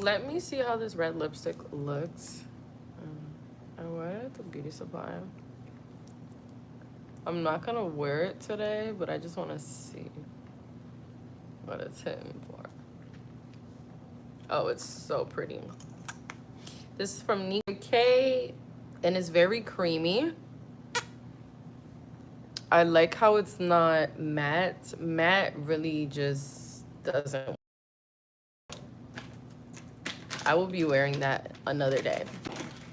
Let me see how this red lipstick looks. I wear it at the beauty supply. I'm not gonna wear it today, but I just want to see what it's hitting for. Oh, it's so pretty. This is from Nika K, and it's very creamy. I like how it's not matte. Matte really just doesn't. I will be wearing that another day,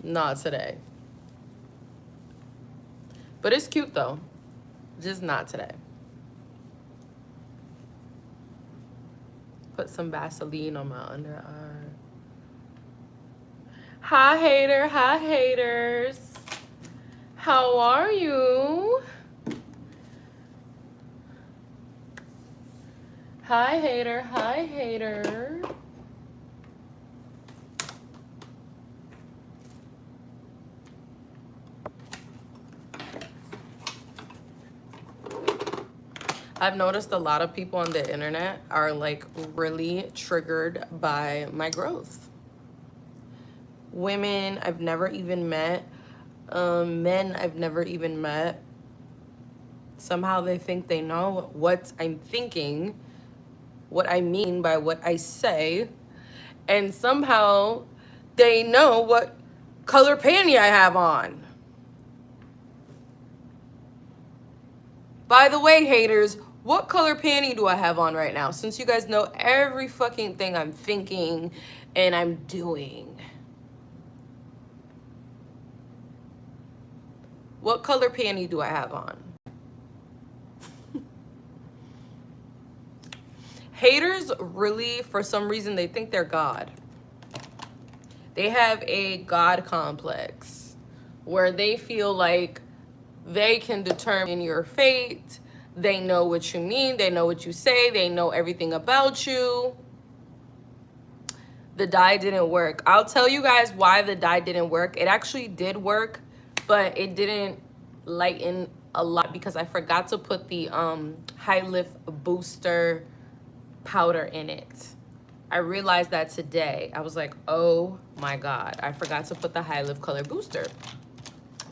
not today. But it's cute though, just not today. Put some Vaseline on my under eye. Hi, hater. Hi, haters. How are you? Hi, hater. Hi, hater. I've noticed a lot of people on the internet are like really triggered by my growth. Women I've never even met, men I've never even met. Somehow they think they know what I'm thinking, what I mean by what I say, and somehow they know what color panty I have on. By the way, haters, what color panty do I have on right now? Since you guys know every fucking thing I'm thinking and I'm doing. What color panty do I have on? Haters really, for some reason, they think they're God. They have a God complex where they feel like they can determine your fate. They know what you mean. They know what you say. They know everything about you. The dye didn't work. I'll tell you guys why the dye didn't work. It actually did work, but it didn't lighten a lot because I forgot to put the High Lift Booster powder in it. I realized that today. I was like, oh my God, I forgot to put the High Lift Color Booster,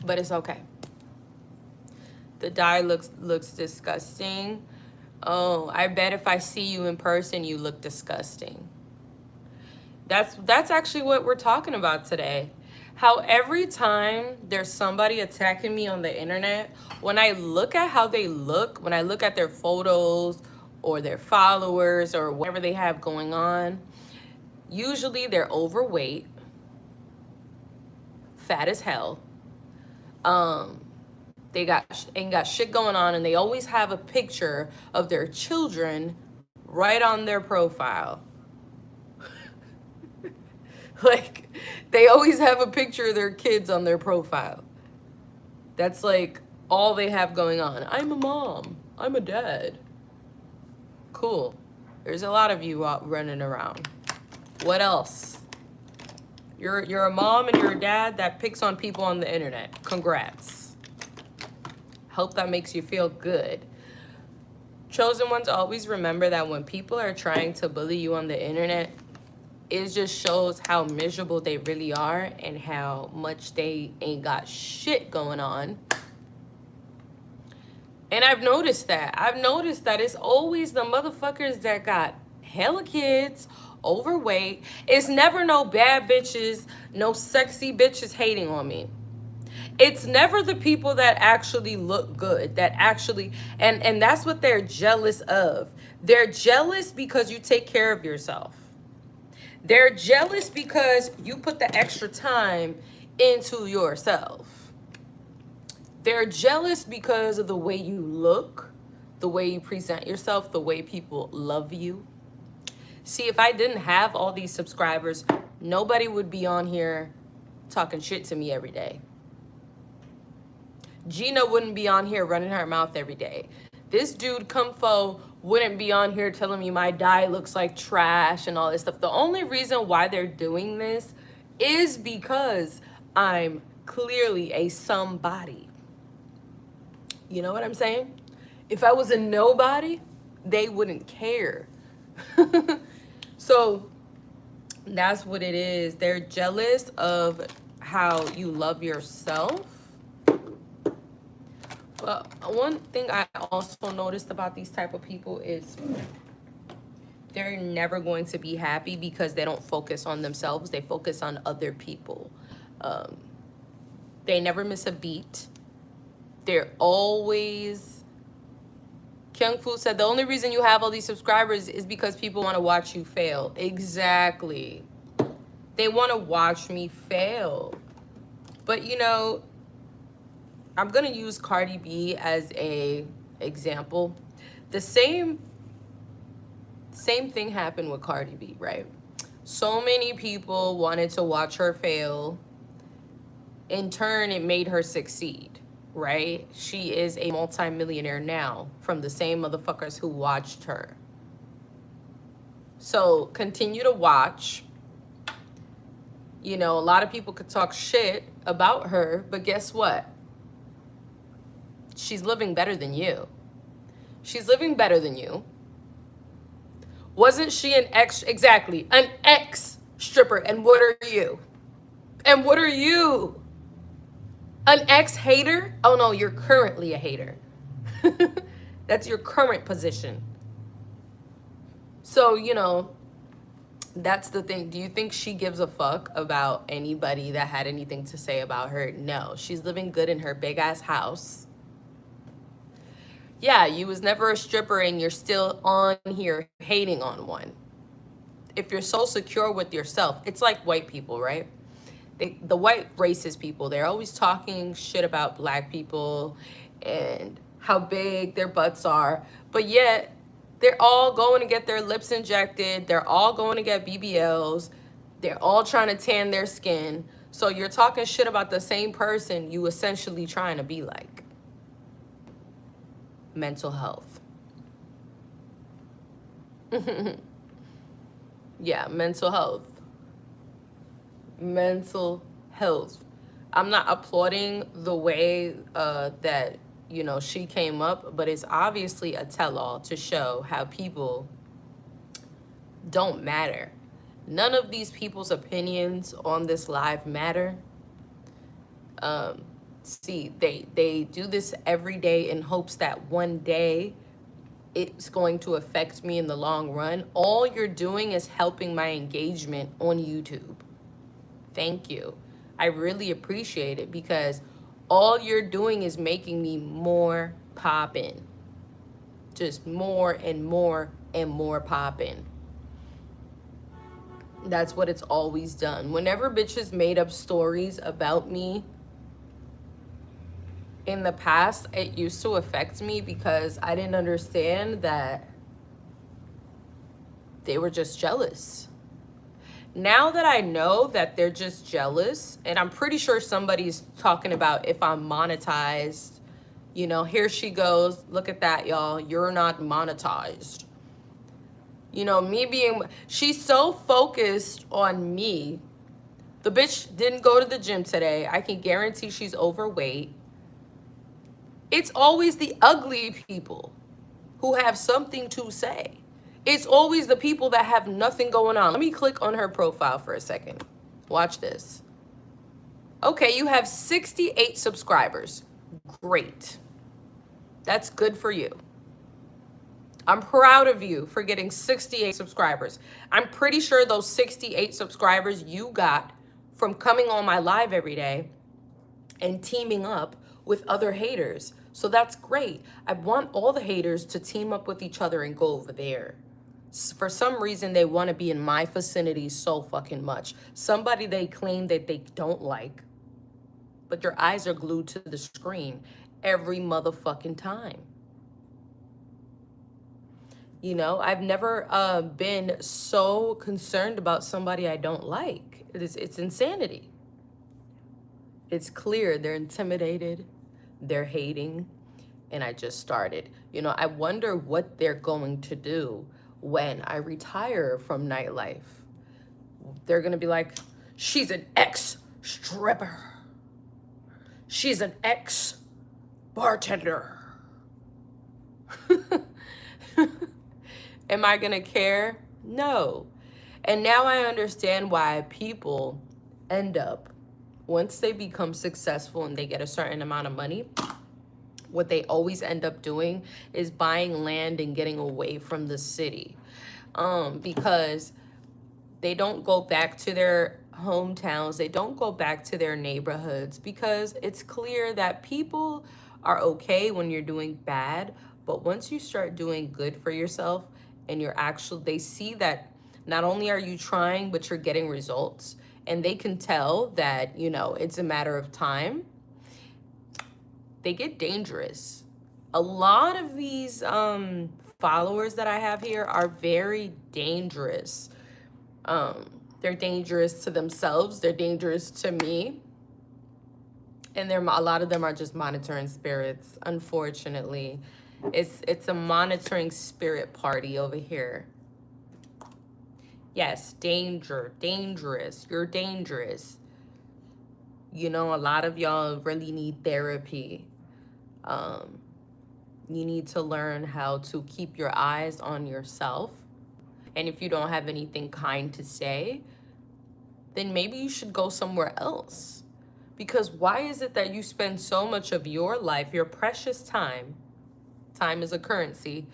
but it's okay. The dye looks disgusting. Oh, I bet if I see you in person, you look disgusting. That's actually what we're talking about today. How every time there's somebody attacking me on the internet, when I look at how they look, when I look at their photos or their followers or whatever they have going on, usually they're overweight, fat as hell. They ain't got shit going on, and they always have a picture of their children right on their profile. Like, they always have a picture of their kids on their profile. That's like all they have going on. I'm a mom. I'm a dad. Cool. There's a lot of you out running around. What else? You're a mom and you're a dad that picks on people on the internet. Congrats. Hope that makes you feel good. Chosen ones, always remember that when people are trying to bully you on the internet, it just shows how miserable they really are and how much they ain't got shit going on. And I've noticed that. It's always the motherfuckers that got hella kids, overweight. It's never no bad bitches, no sexy bitches hating on me. It's never the people that actually look good, that actually, and that's what they're jealous of. They're jealous because you take care of yourself. They're jealous because you put the extra time into yourself. They're jealous because of the way you look, the way you present yourself, the way people love you. See, if I didn't have all these subscribers, nobody would be on here talking shit to me every day. Gina wouldn't be on here running her mouth every day. This dude, Kumfo, wouldn't be on here telling me my dye looks like trash and all this stuff. The only reason why they're doing this is because I'm clearly a somebody. You know what I'm saying? If I was a nobody, they wouldn't care. So That's what it is. They're jealous of how you love yourself. But one thing I also noticed about these type of people is they're never going to be happy because they don't focus on themselves. They focus on other people. Um, they never miss a beat. They're always... Kyung Fu said, the only reason you have all these subscribers is because people want to watch you fail. Exactly. They want to watch me fail. But, you know, I'm going to use Cardi B as a example. The same thing happened with Cardi B, right? So many people wanted to watch her fail. In turn, it made her succeed, right? She is a multimillionaire now from the same motherfuckers who watched her. So continue to watch. You know, a lot of people could talk shit about her, but guess what? She's living better than you. She's living better than you. Wasn't she an ex? Exactly, an ex stripper. And what are you? And what are you? An ex-hater? Oh no, you're currently a hater. That's your current position. So, you know, that's the thing. Do you think she gives a fuck about anybody that had anything to say about her? No, she's living good in her big ass house. Yeah, you was never a stripper and you're still on here hating on one. If you're so secure with yourself, it's like white people, right? The white racist people, they're always talking shit about black people and how big their butts are, but yet they're all going to get their lips injected. They're all going to get BBLs. They're all trying to tan their skin. So you're talking shit about the same person you essentially trying to be like. Mental health. Yeah, mental health. Mental health. I'm not applauding the way that, you know, she came up, but it's obviously a tell-all to show how people don't matter. None of these people's opinions on this live matter. See, they do this every day in hopes that one day it's going to affect me in the long run. All you're doing is helping my engagement on YouTube. Thank you. I really appreciate it because all you're doing is making me more poppin'. Just more and more and more poppin'. That's what it's always done. Whenever bitches made up stories about me in the past, it used to affect me because I didn't understand that they were just jealous. Now that I know that they're just jealous, and I'm pretty sure somebody's talking about if I'm monetized, you know, here she goes. Look at that, y'all. You're not monetized. You know, me being, she's so focused on me. The bitch didn't go to the gym today. I can guarantee she's overweight. It's always the ugly people who have something to say. It's always the people that have nothing going on. Let me click on her profile for a second. Watch this. Okay, you have 68 subscribers. Great. That's good for you. I'm proud of you for getting 68 subscribers. I'm pretty sure those 68 subscribers you got from coming on my live every day and teaming up with other haters. So that's great. I want all the haters to team up with each other and go over there. For some reason, they want to be in my vicinity so fucking much. Somebody they claim that they don't like, but their eyes are glued to the screen every motherfucking time. You know, I've never been so concerned about somebody I don't like. It's insanity. It's clear they're intimidated, they're hating, and I just started. You know, I wonder what they're going to do when I retire from nightlife. They're gonna be like, she's an ex-stripper. She's an ex-bartender. Am I gonna care? No. And now I understand why people end up, once they become successful and they get a certain amount of money, what they always end up doing is buying land and getting away from the city. Because they don't go back to their hometowns, they don't go back to their neighborhoods, because it's clear that people are okay when you're doing bad, but once you start doing good for yourself and you're actually, they see that not only are you trying, but you're getting results, and they can tell that, you know, it's a matter of time, they get dangerous. A lot of these followers that I have here are very dangerous. They're dangerous to themselves, they're dangerous to me, and a lot of them are just monitoring spirits, unfortunately. It's a monitoring spirit party over here. Yes, dangerous. You're dangerous. You know, a lot of y'all really need therapy. You need to learn how to keep your eyes on yourself. And if you don't have anything kind to say, then maybe you should go somewhere else. Because why is it that you spend so much of your life, your precious time is a currency,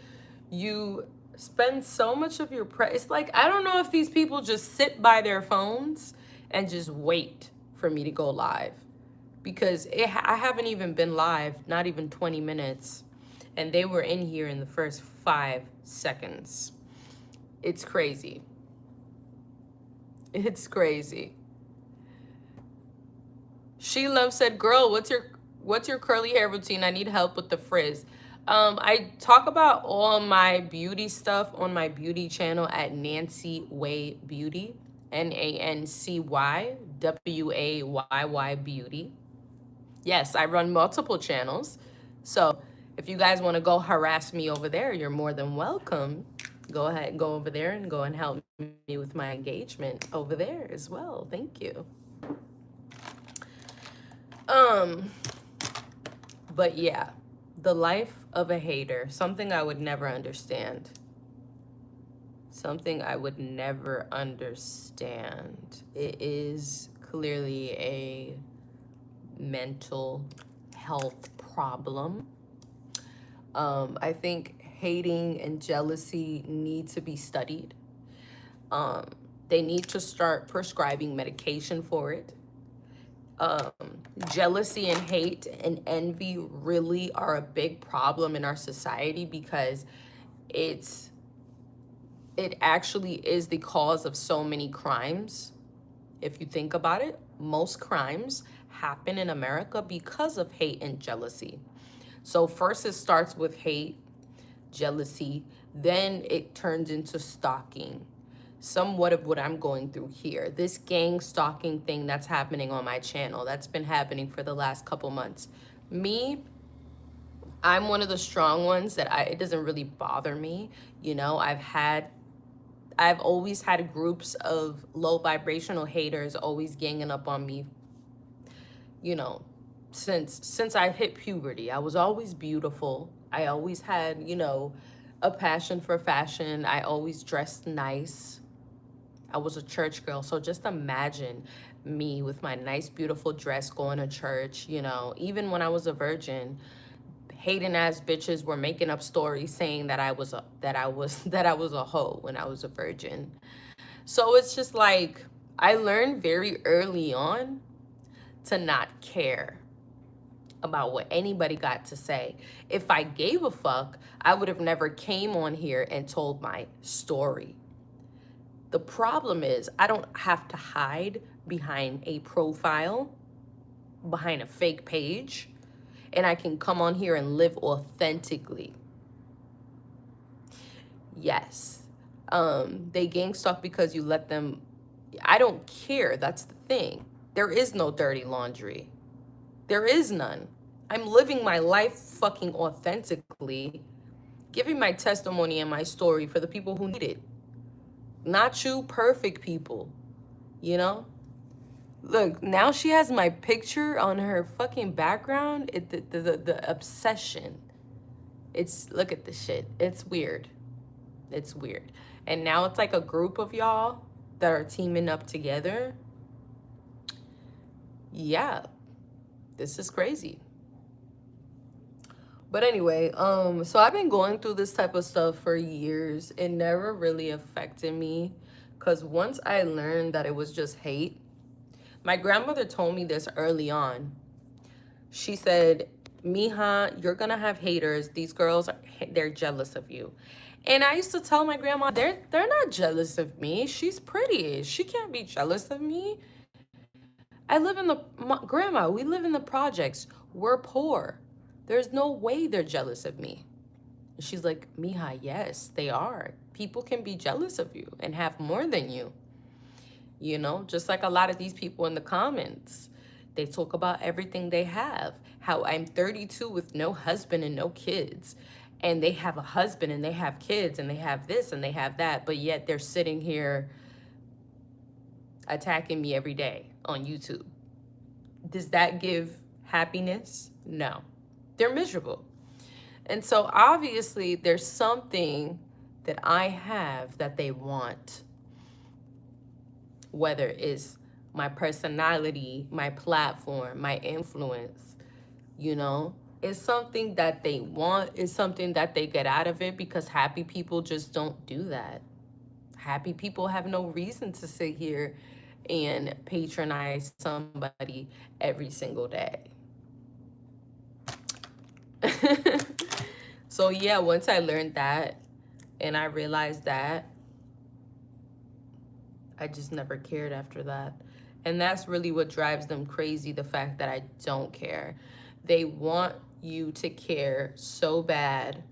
you spend so much of your it's like, I don't know if these people just sit by their phones and just wait for me to go live. Because I haven't even been live, not even 20 minutes. And they were in here in the first 5 seconds. It's crazy. It's crazy. She Love said, girl, what's your curly hair routine? I need help with the frizz. I talk about all my beauty stuff on my beauty channel at Nancy Way Beauty, NancyWayy Beauty. Yes, I run multiple channels. So if you guys want to go harass me over there, you're more than welcome. Go ahead and go over there and go and help me with my engagement over there as well. Thank you. But yeah, the life of a hater, something I would never understand. Something I would never understand. It is clearly a mental health problem. I think hating and jealousy need to be studied. They need to start prescribing medication for it. Jealousy and hate and envy really are a big problem in our society, because it actually is the cause of so many crimes. If you think about it, most crimes happen in America because of hate and jealousy. So first it starts with hate, jealousy, then it turns into stalking. Somewhat of what I'm going through here. This gang stalking thing that's happening on my channel, that's been happening for the last couple months. Me, I'm one of the strong ones that it doesn't really bother me. You know, I've always had groups of low vibrational haters always ganging up on me. You know, since I hit puberty, I was always beautiful. I always had, you know, a passion for fashion. I always dressed nice. I was a church girl, so just imagine me with my nice, beautiful dress going to church. You know, even when I was a virgin, hating ass bitches were making up stories saying that I was a hoe when I was a virgin. So it's just like, I learned very early on to not care about what anybody got to say. If I gave a fuck, I would have never came on here and told my story. The problem is, I don't have to hide behind a profile, behind a fake page, and I can come on here and live authentically. Yes. They gang stalk because you let them. I don't care. That's the thing. There is no dirty laundry. There is none. I'm living my life fucking authentically, giving my testimony and my story for the people who need it. Not you perfect people, you know? Look, now she has my picture on her fucking background. The obsession. Look at this shit. It's weird. It's weird. And now it's like a group of y'all that are teaming up together. Yeah, this is crazy. But anyway, so I've been going through this type of stuff for years. It never really affected me because once I learned that it was just hate, my grandmother told me this early on. She said, Mija, you're gonna have haters. These girls, they're jealous of you. And I used to tell my grandma, they're not jealous of me. She's pretty. She can't be jealous of me. I live in grandma, we live in the projects. We're poor. There's no way they're jealous of me. And she's like, Mija, yes, they are. People can be jealous of you and have more than you. You know, just like a lot of these people in the comments. They talk about everything they have. How I'm 32 with no husband and no kids. And they have a husband and they have kids and they have this and they have that. But yet they're sitting here attacking me every day on YouTube. Does that give happiness? No. They're miserable. And so obviously there's something that I have that they want. Whether it's my personality, my platform, my influence, you know, it's something that they want, it's something that they get out of it, because happy people just don't do that. Happy people have no reason to sit here and patronize somebody every single day. So yeah, once I learned that and I realized that, I just never cared after that. And that's really what drives them crazy, the fact that I don't care. They want you to care so bad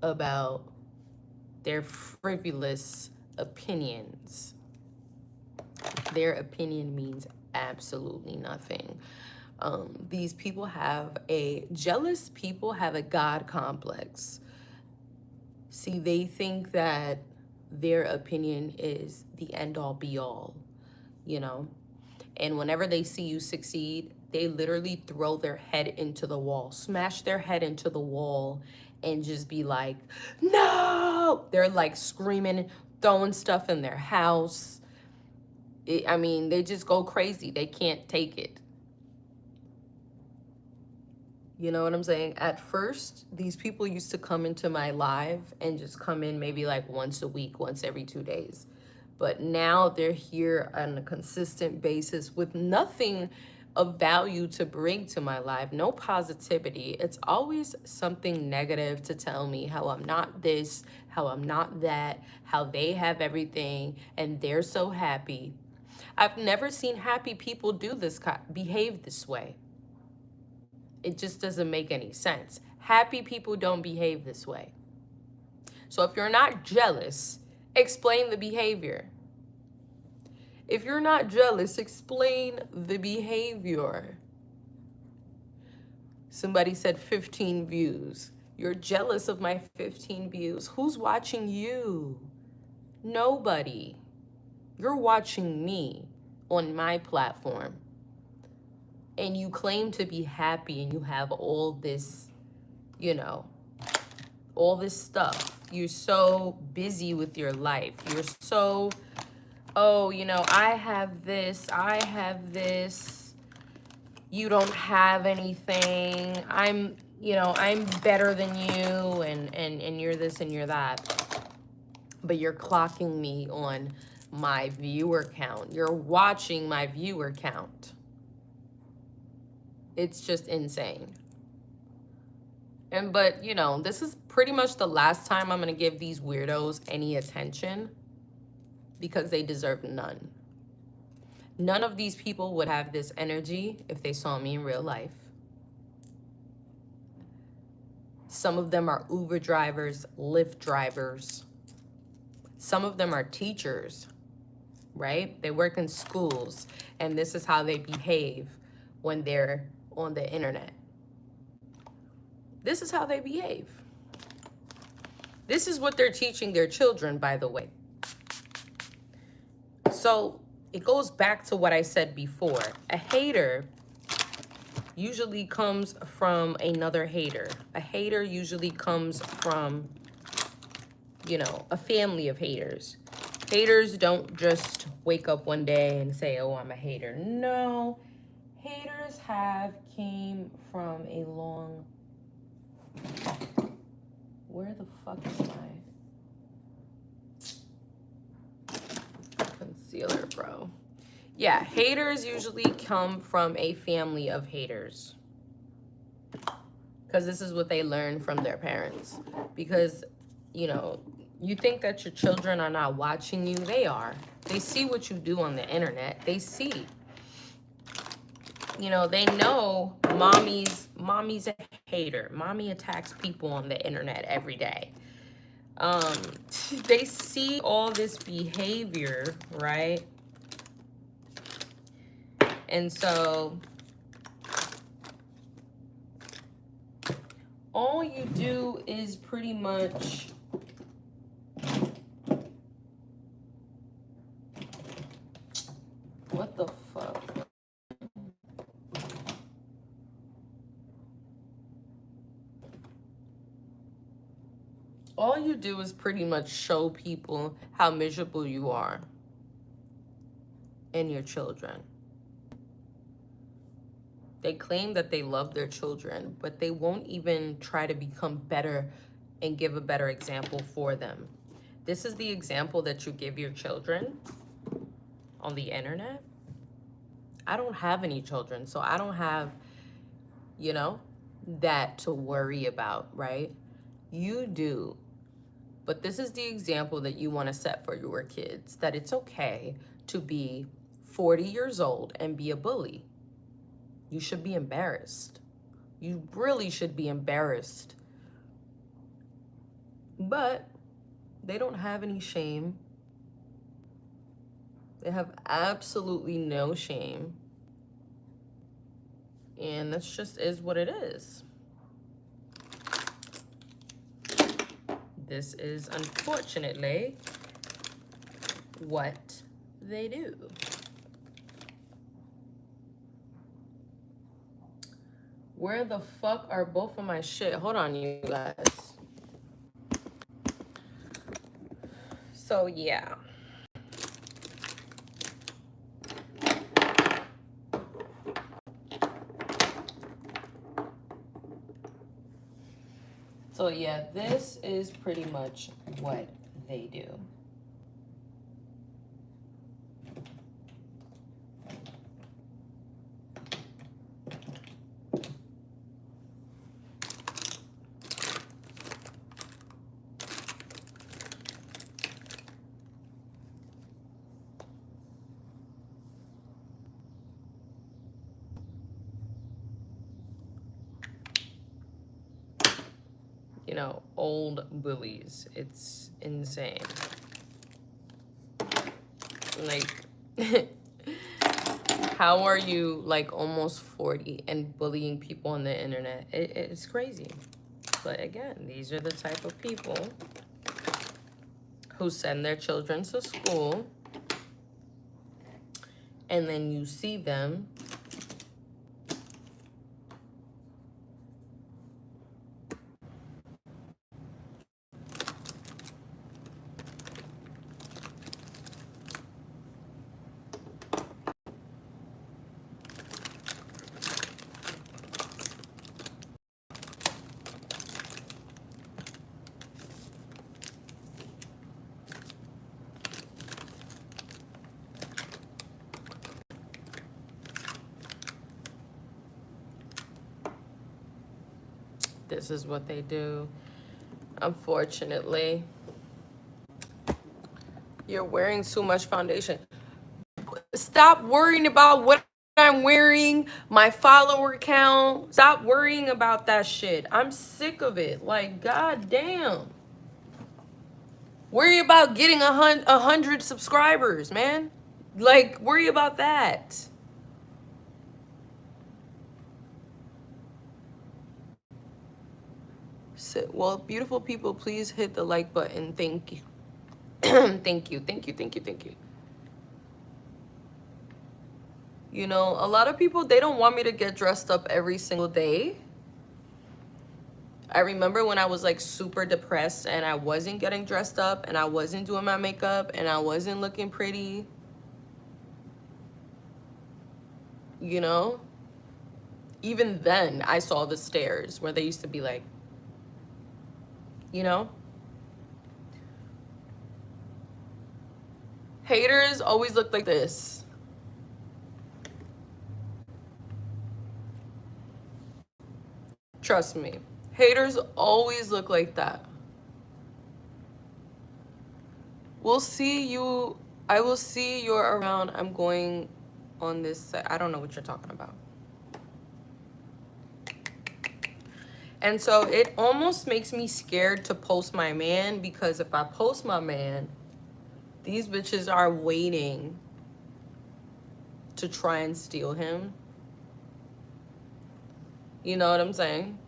about their frivolous opinions. Their opinion means absolutely nothing. These people have jealous people have a God complex. See, they think that their opinion is the end all be all, you know? And whenever they see you succeed, they literally throw their head into the wall, smash their head into the wall, and just be like, no! They're like screaming, throwing stuff in their house. I mean, they just go crazy. They can't take it. You know what I'm saying? At first, these people used to come into my live and just come in maybe like once a week, once every 2 days. But now they're here on a consistent basis with nothing of value to bring to my life, no positivity. It's always something negative to tell me how I'm not this, how I'm not that, how they have everything and they're so happy. I've never seen happy people behave this way. It just doesn't make any sense. Happy people don't behave this way. So if you're not jealous, explain the behavior. If you're not jealous, explain the behavior. Somebody said 15 views. You're jealous of my 15 views. Who's watching you? Nobody. You're watching me on my platform. And you claim to be happy and you have all this, you know, all this stuff. You're so busy with your life. You're so, oh, you know, I have this. You don't have anything. I'm better than you and you're this and you're that. But you're clocking me on my viewer count. You're watching my viewer count. It's just insane. But, you know, this is pretty much the last time I'm going to give these weirdos any attention because they deserve none. None of these people would have this energy if they saw me in real life. Some of them are Uber drivers, Lyft drivers. Some of them are teachers, right? They work in schools, and this is how they behave when they're on the internet. This is how they behave. This is what they're teaching their children, by the way. So it goes back to what I said before. A hater usually comes from another hater. A hater usually comes from, you know, a family of haters. Haters don't just wake up one day and say, oh, I'm a hater. No, haters have came from a long... Where the fuck is my concealer, bro? Yeah, haters usually come from a family of haters. Because this is what they learn from their parents. Because, you know, you think that your children are not watching you. They are. They see what you do on the internet. They see. You know, they know mommy's a hater. Mommy attacks people on the internet every day. They see all this behavior, right? And so all you do is pretty much what the fuck? All you do is pretty much show people how miserable you are and your children. They claim that they love their children, but they won't even try to become better and give a better example for them. This is the example that you give your children on the internet. I don't have any children, so I don't have, you know, that to worry about, right? You do. But this is the example that you want to set for your kids, that it's okay to be 40 years old and be a bully. You should be embarrassed. You really should be embarrassed. But they don't have any shame. They have absolutely no shame. And that's just is what it is. This is unfortunately what they do. Where the fuck are both of my shit? Hold on, you guys. So, yeah. So, yeah, this is pretty much what they do. You know, old bullies. It's insane. Like, how are you like almost 40 and bullying people on the internet? It's crazy. But again, these are the type of people who send their children to school and then you see them this is what they do. Unfortunately, you're wearing too much foundation. Stop worrying about what I'm wearing, my follower count. Stop worrying about that shit. I'm sick of it. Like, goddamn. Worry about getting 100 subscribers, man. Like, worry about that. Well, beautiful people, please hit the like button. Thank you. Thank you, thank you, thank you, thank you. You know, a lot of people, they don't want me to get dressed up every single day. I remember when I was like super depressed and I wasn't getting dressed up and I wasn't doing my makeup and I wasn't looking pretty, you know? Even then, I saw the stairs where they used to be like, you know? Haters always look like this. Trust me. Haters always look like that. We'll see you. I will see you around. I'm going on this side. I don't know what you're talking about. And so it almost makes me scared to post my man, because if I post my man, these bitches are waiting to try and steal him. You know what I'm saying?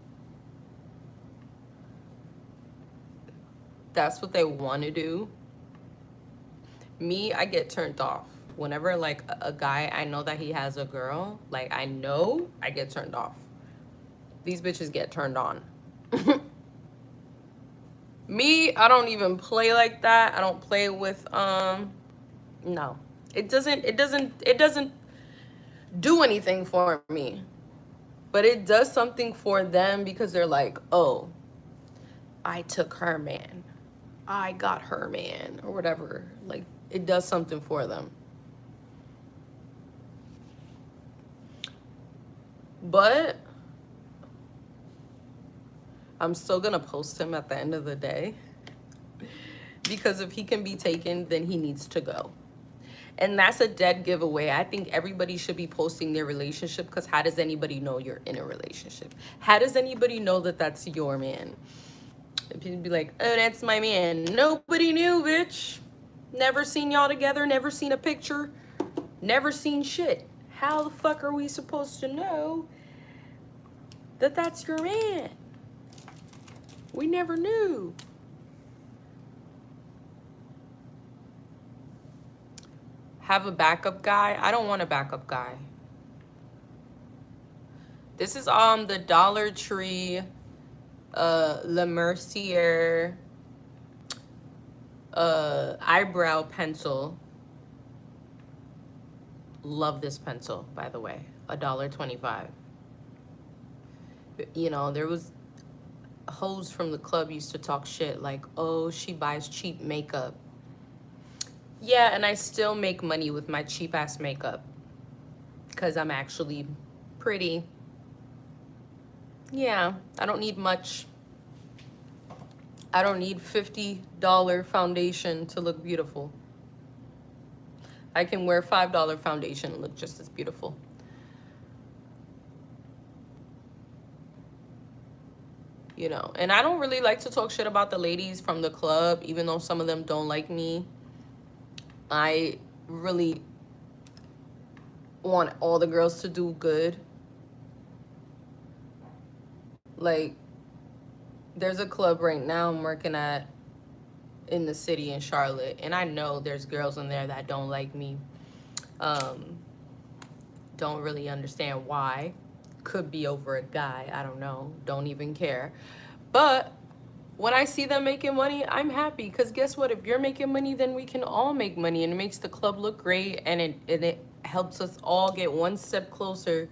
That's what they want to do. Me, I get turned off. Whenever like a guy, I know that he has a girl, like I know, I get turned off. These bitches get turned on. Me, I don't even play like that. I don't play with no. It doesn't do anything for me. But it does something for them, because they're like, "Oh, I took her man. I got her man," or whatever. Like, it does something for them. But I'm still gonna post him at the end of the day, because if he can be taken, then he needs to go. And that's a dead giveaway. I think everybody should be posting their relationship, because how does anybody know you're in a relationship? How does anybody know that that's your man? People be like, "Oh, that's my man." Nobody knew, bitch. Never seen y'all together, never seen a picture, never seen shit. How the fuck are we supposed to know that that's your man? We never knew. Have a backup guy? I don't want a backup guy. This is the Dollar Tree Le Mercier eyebrow pencil. Love this pencil, by the way. $1.25. You know, there was hoes from the club used to talk shit like, "Oh, she buys cheap makeup." Yeah, and I still make money with my cheap ass makeup, because I'm actually pretty. Yeah, I don't need much. I don't need $50 foundation to look beautiful. I can wear $5 foundation and look just as beautiful. You know, and I don't really like to talk shit about the ladies from the club, even though some of them don't like me. I really want all the girls to do good. Like, there's a club right now I'm working at in the city in Charlotte, and I know there's girls in there that don't like me. Don't really understand why. Could be over a guy, I don't know. Don't even care. But when I see them making money, I'm happy, because guess what? If you're making money, then we can all make money, and it makes the club look great, and it helps us all get one step closer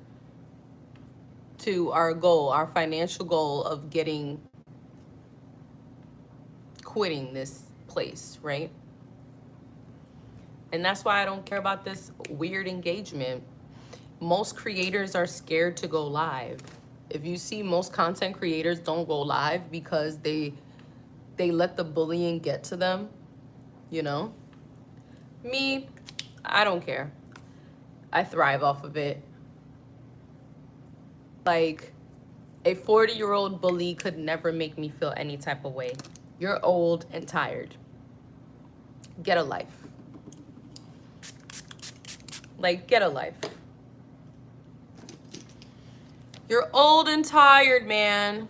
to our goal, our financial goal of quitting this place, right? And that's why I don't care about this weird engagement. Most creators are scared to go live. If you see, most content creators don't go live because they let the bullying get to them, you know? Me, I don't care. I thrive off of it. Like, a 40-year-old bully could never make me feel any type of way. You're old and tired. Get a life. Like, get a life. You're old and tired, man.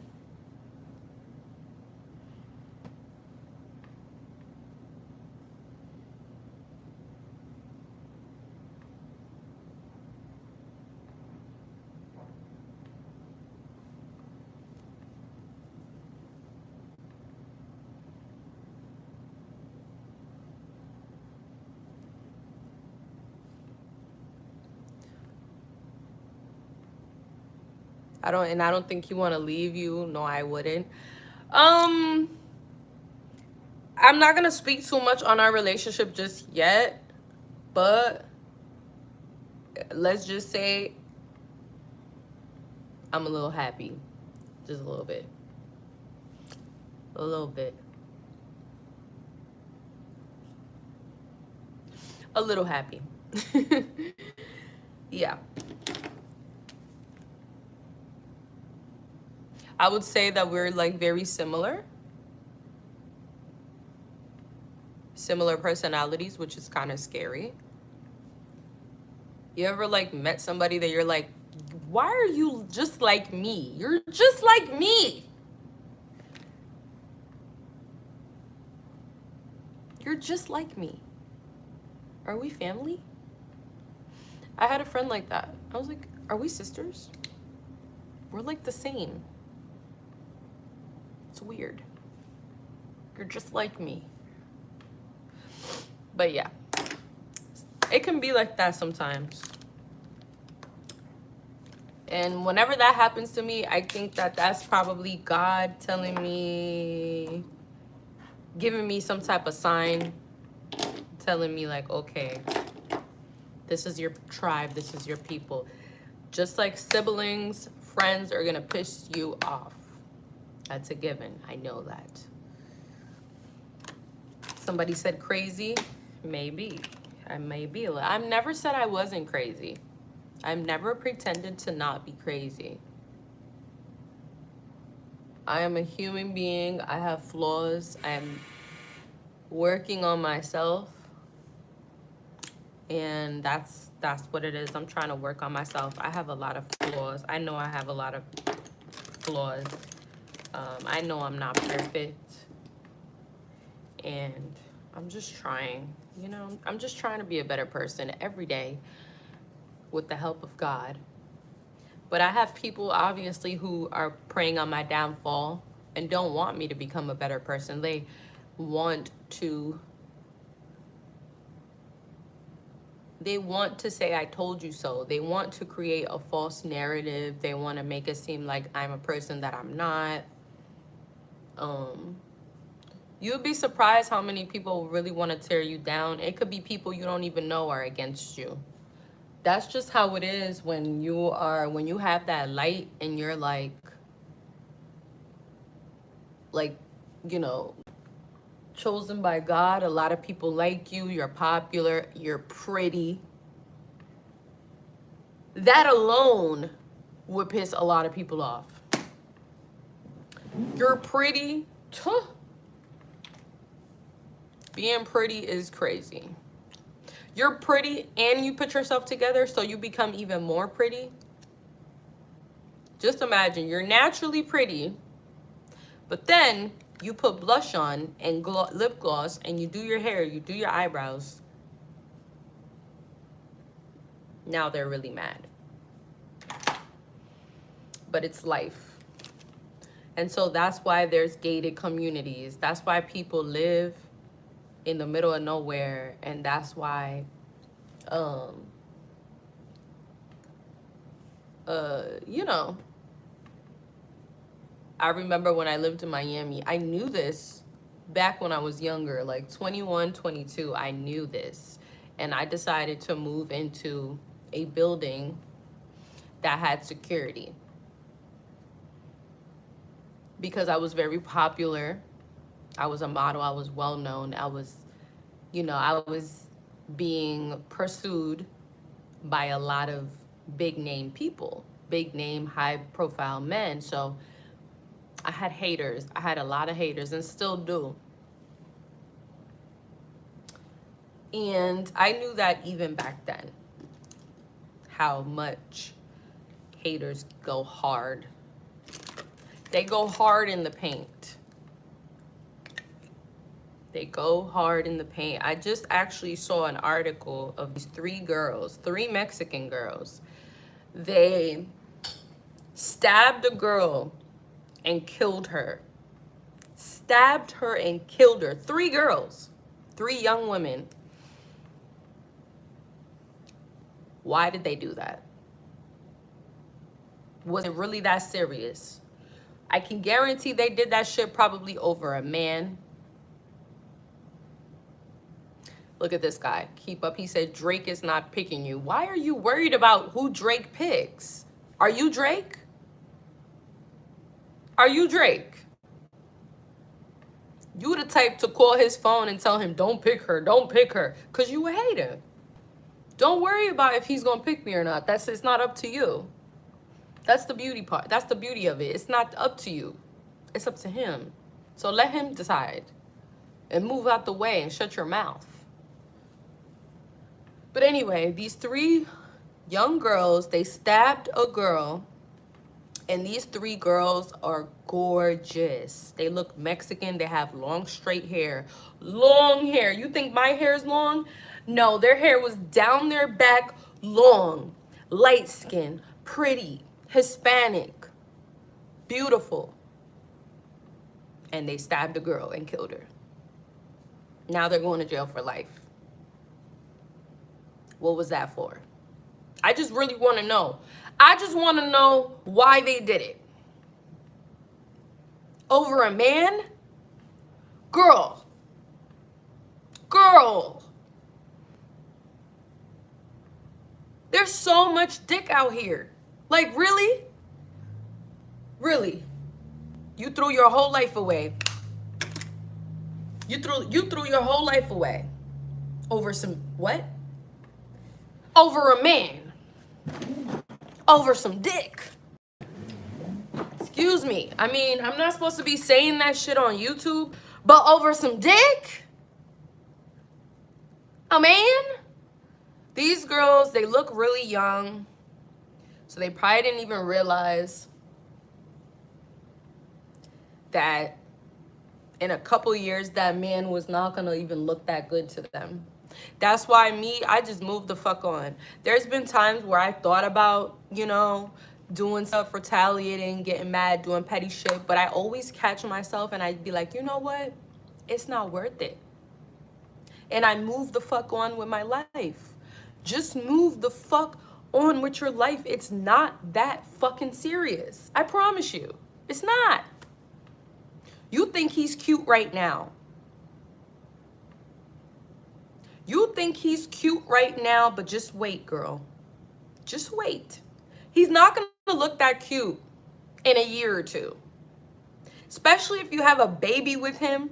I don't think he want to leave you. No, I wouldn't. Um, I'm not gonna speak too much on our relationship just yet, but let's just say I'm a little happy. Just a little bit. A little bit. A little happy. Yeah. I would say that we're like very similar. Similar personalities, which is kind of scary. You ever like met somebody that you're like, why are you just like me? You're just like me. You're just like me. Are we family? I had a friend like that. I was like, are we sisters? We're like the same. It's weird. You're just like me. But yeah, it can be like that sometimes. And whenever that happens to me, I think that that's probably God telling me, giving me some type of sign, telling me like, okay, this is your tribe, this is your people. Just like siblings, friends are gonna piss you off. That's a given, I know that. Somebody said crazy, maybe. I may be. I've never said I wasn't crazy. I've never pretended to not be crazy. I am a human being. I have flaws. I'm working on myself. And that's what it is. I'm trying to work on myself. I have a lot of flaws. I know I have a lot of flaws. I know I'm not perfect. And I'm just trying, you know, I'm just trying to be a better person every day with the help of God. But I have people, obviously, who are preying on my downfall and don't want me to become a better person. They want to say, I told you so. They want to create a false narrative. They want to make it seem like I'm a person that I'm not. You'd be surprised how many people really want to tear you down. It could be people you don't even know are against you. That's just how it is when you have that light and you're like, you know, chosen by God. A lot of people like you. You're popular. You're pretty. That alone would piss a lot of people off. You're pretty. Being pretty is crazy. You're pretty and you put yourself together so you become even more pretty. Just imagine you're naturally pretty, but then you put blush on and lip gloss and you do your hair, you do your eyebrows. Now they're really mad. But it's life. And so that's why there's gated communities. That's why people live in the middle of nowhere. And that's why, you know, I remember when I lived in Miami, I knew this back when I was younger, like 21, 22, I knew this. And I decided to move into a building that had security. Because I was very popular. I was a model. I was well known. I was being pursued by a lot of big name people, big name, high profile men. So I had haters. I had a lot of haters and still do. And I knew that even back then, how much haters go hard. They go hard in the paint. They go hard in the paint. I just actually saw an article of these three Mexican girls. They stabbed a girl and killed her. Stabbed her and killed her. 3 girls. 3 young women. Why did they do that? Was it really that serious? I can guarantee they did that shit probably over a man. Look at this guy. Keep up. He said Drake is not picking you. Why are you worried about who Drake picks? Are you Drake? Are you Drake? You the type to call his phone and tell him, don't pick her, don't pick her, because you a hater. Don't worry about if he's going to pick me or not. It's not up to you. That's the beauty part. That's the beauty of it. It's not up to you. It's up to him. So let him decide and move out the way and shut your mouth. But anyway, these 3 young girls, they stabbed a girl. And these 3 girls are gorgeous. They look Mexican. They have long, straight hair. Long hair. You think my hair is long? No, their hair was down their back, long, light skin, pretty, Hispanic, beautiful. And they stabbed a girl and killed her. Now they're going to jail for life. What was that for? I just really want to know. I just want to know why they did it. Over a man? Girl. Girl. There's so much dick out here. Like, really? Really? You threw your whole life away. You threw your whole life away. Over some, what? Over a man. Over some dick. Excuse me. I mean, I'm not supposed to be saying that shit on YouTube, but over some dick? A man? These girls, they look really young, so they probably didn't even realize that in a couple years, that man was not gonna even look that good to them. That's why I just moved the fuck on. There's been times where I thought about, doing stuff, retaliating, getting mad, doing petty shit, but I always catch myself and I'd be like, you know what? It's not worth it. And I move the fuck on with my life. Just move the fuck on with your life. It's not that fucking serious. I promise you. It's not. You think he's cute right now. You think he's cute right now, but just wait, girl. Just wait. He's not going to look that cute in a year or two. Especially if you have a baby with him,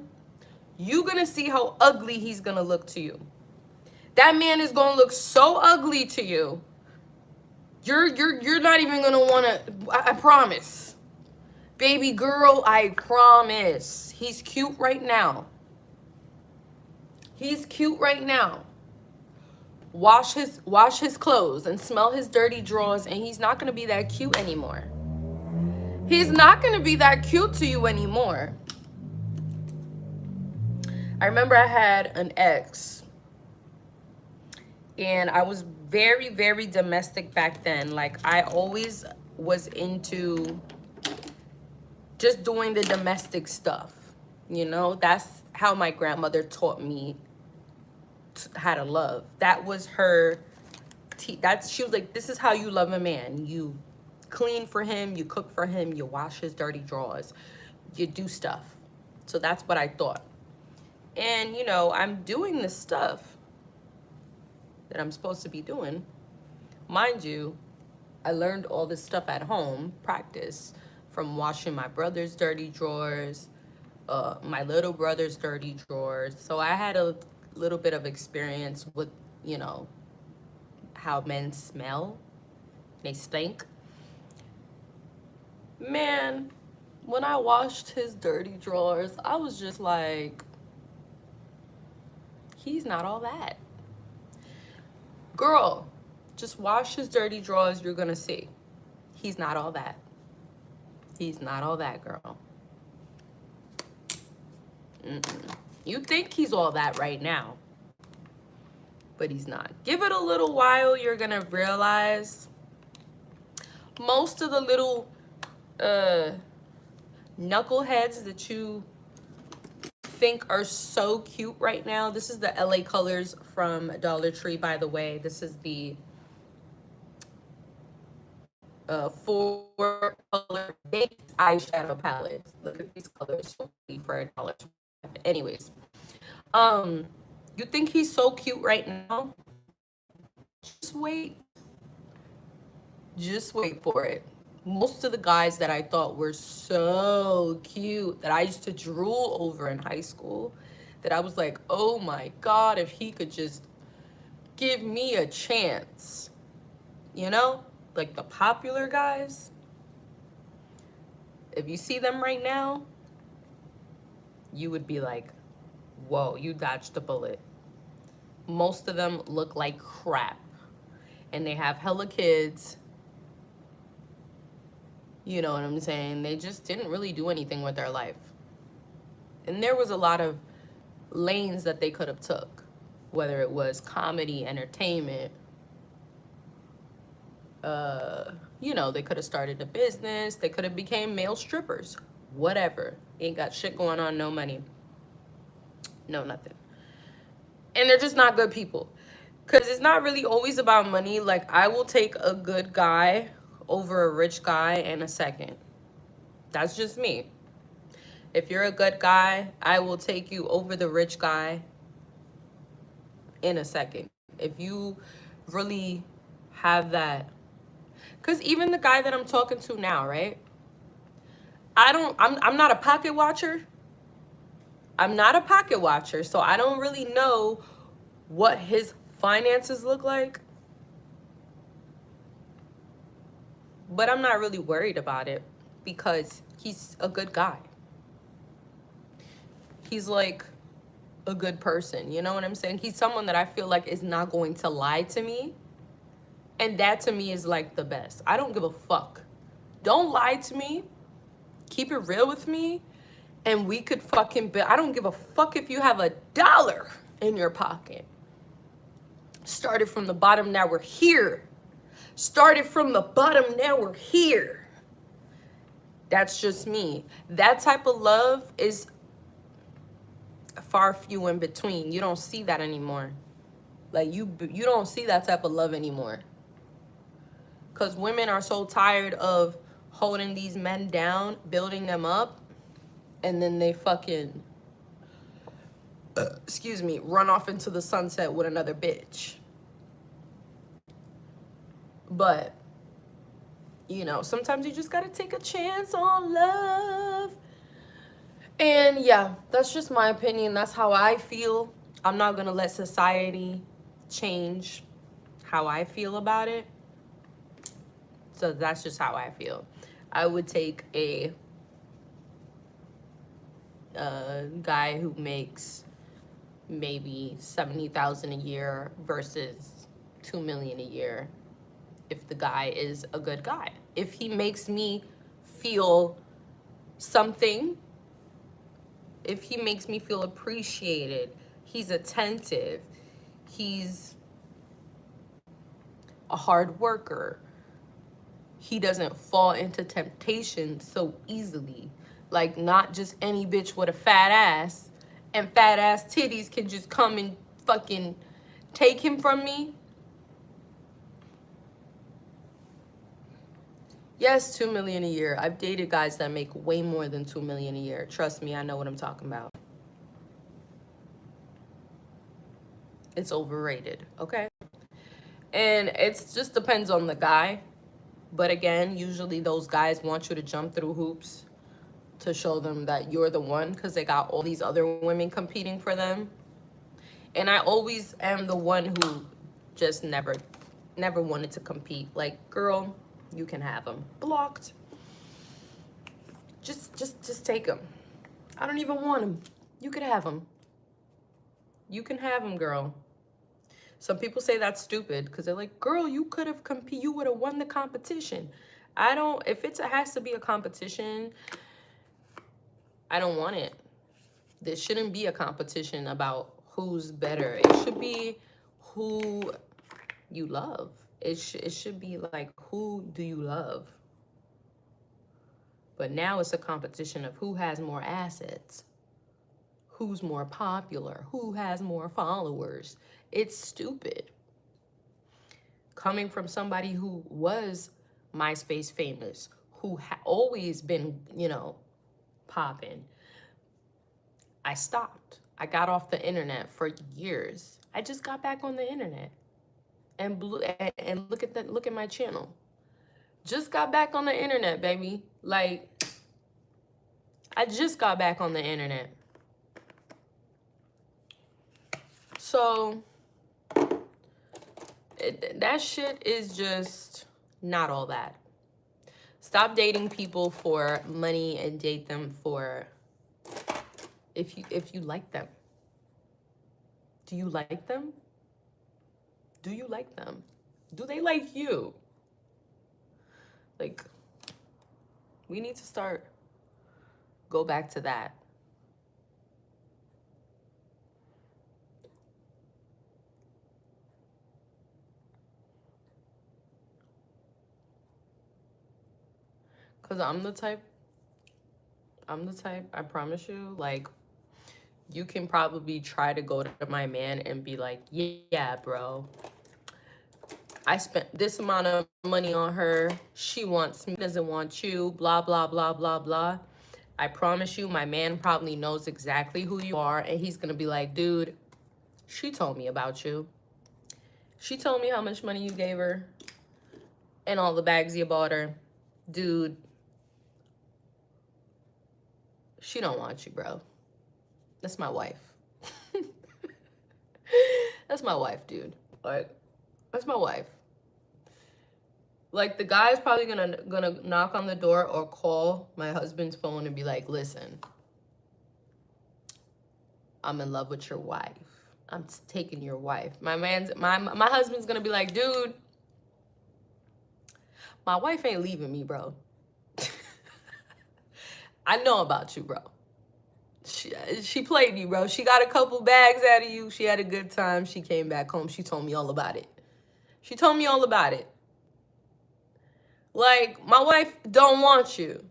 you're going to see how ugly he's going to look to you. That man is going to look so ugly to you. You're not even going to want to, I promise. Baby girl, I promise. He's cute right now. He's cute right now. Wash his clothes and smell his dirty drawers, and he's not going to be that cute anymore. He's not going to be that cute to you anymore. I remember I had an ex, and I was very, very domestic back then. Like, I always was into just doing the domestic stuff. That's how my grandmother taught me how to love. That was her. She was like, this is how you love a man. You clean for him, you cook for him, you wash his dirty drawers, you do stuff. So that's what I thought. And I'm doing this stuff that I'm supposed to be doing. Mind you, I learned all this stuff at home, practice, from washing my brother's dirty drawers, my little brother's dirty drawers. So I had a little bit of experience with, how men smell. They stink. Man, when I washed his dirty drawers, I was just like, he's not all that. Girl, just wash his dirty drawers, you're gonna see. He's not all that. He's not all that, girl. You think he's all that right now, but he's not. Give it a little while, you're gonna realize most of the little knuckleheads that you think are so cute right now. This is the LA Colors from Dollar Tree, by the way. This is the four color base eyeshadow palettes. Look at these colors for $1. Anyways, um, you think he's so cute right now? Just wait. Just wait for it. Most of the guys that I thought were so cute that I used to drool over in high school, that I was like, oh my God, if he could just give me a chance, you know? Like the popular guys, if you see them right now, you would be like, whoa, you dodged a bullet. Most of them look like crap. And they have hella kids. You know what I'm saying? They just didn't really do anything with their life. And there was a lot of lanes that they could have took, whether it was comedy, entertainment. You know, they could have started a business. They could have became male strippers. Whatever. Ain't got shit going on, no money. No nothing. And they're just not good people. Because it's not really always about money. Like, I will take a good guy over a rich guy in a second. That's just me. If you're a good guy, I will take you over the rich guy in a second. If you really have that. Because even the guy that I'm talking to now, right? I'm not a pocket watcher. I'm not a pocket watcher, so I don't really know what his finances look like. But I'm not really worried about it because he's a good guy. He's like a good person, you know what I'm saying? He's someone that I feel like is not going to lie to me. And that to me is like the best. I don't give a fuck. Don't lie to me. Keep it real with me. And we could fucking build. I don't give a fuck if you have $1 in your pocket. Started from the bottom, now we're here. Started from the bottom, now we're here. That's just me. That type of love is far few in between. You don't see that anymore. Like you don't see that type of love anymore. Because women are so tired of holding these men down, building them up, and then they fucking, excuse me, run off into the sunset with another bitch. But, you know, sometimes you just gotta take a chance on love. And yeah, that's just my opinion. That's how I feel. I'm not gonna let society change how I feel about it. So that's just how I feel. I would take a guy who makes maybe $70,000 a year versus $2 million a year if the guy is a good guy. If he makes me feel something, if he makes me feel appreciated, he's attentive, he's a hard worker, he doesn't fall into temptation so easily. Like, not just any bitch with a fat ass and fat ass titties can just come and fucking take him from me. Yes, $2 million a year. I've dated guys that make way more than $2 million a year. Trust me, I know what I'm talking about. It's overrated, okay? And it just depends on the guy. But again, usually those guys want you to jump through hoops to show them that you're the one because they got all these other women competing for them. And I always am the one who just never wanted to compete. Like, girl, you can have them. Blocked. Just take them. I don't even want them. You could have them. You can have them, girl. Some people say that's stupid because they're like, girl, you could have competed. You would have won the competition. I don't, if it has to be a competition, I don't want it. There shouldn't be a competition about who's better. It should be who you love. It should be like, who do you love? But now it's a competition of who has more assets, who's more popular, who has more followers. It's stupid. Coming from somebody who was MySpace famous, who always been, you know, popping. I stopped. I got off the internet for years. I just got back on the internet and look at my channel. Just got back on the internet, baby. Like, I just got back on the internet. So that shit is just not all that. Stop dating people for money and date them for if you like them. Do you like them? Do you like them? Do they like you? Like, we need to go back to that. Cause I'm the type, I promise you, like, you can probably try to go to my man and be like, yeah, bro, I spent this amount of money on her. She wants me, doesn't want you, blah, blah, blah, blah, blah. I promise you, my man probably knows exactly who you are, and he's gonna be like, dude, she told me about you. She told me how much money you gave her and all the bags you bought her. Dude, she don't want you, bro. That's my wife. That's my wife, dude. Like, that's my wife. Like, the guy's probably gonna knock on the door or call my husband's phone and be like, listen, I'm in love with your wife. I'm taking your wife. My husband's gonna be like, dude, my wife ain't leaving me, bro. I know about you, bro. She played you, bro. She got a couple bags out of you. She had a good time. She came back home. She told me all about it. She told me all about it. Like, my wife don't want you.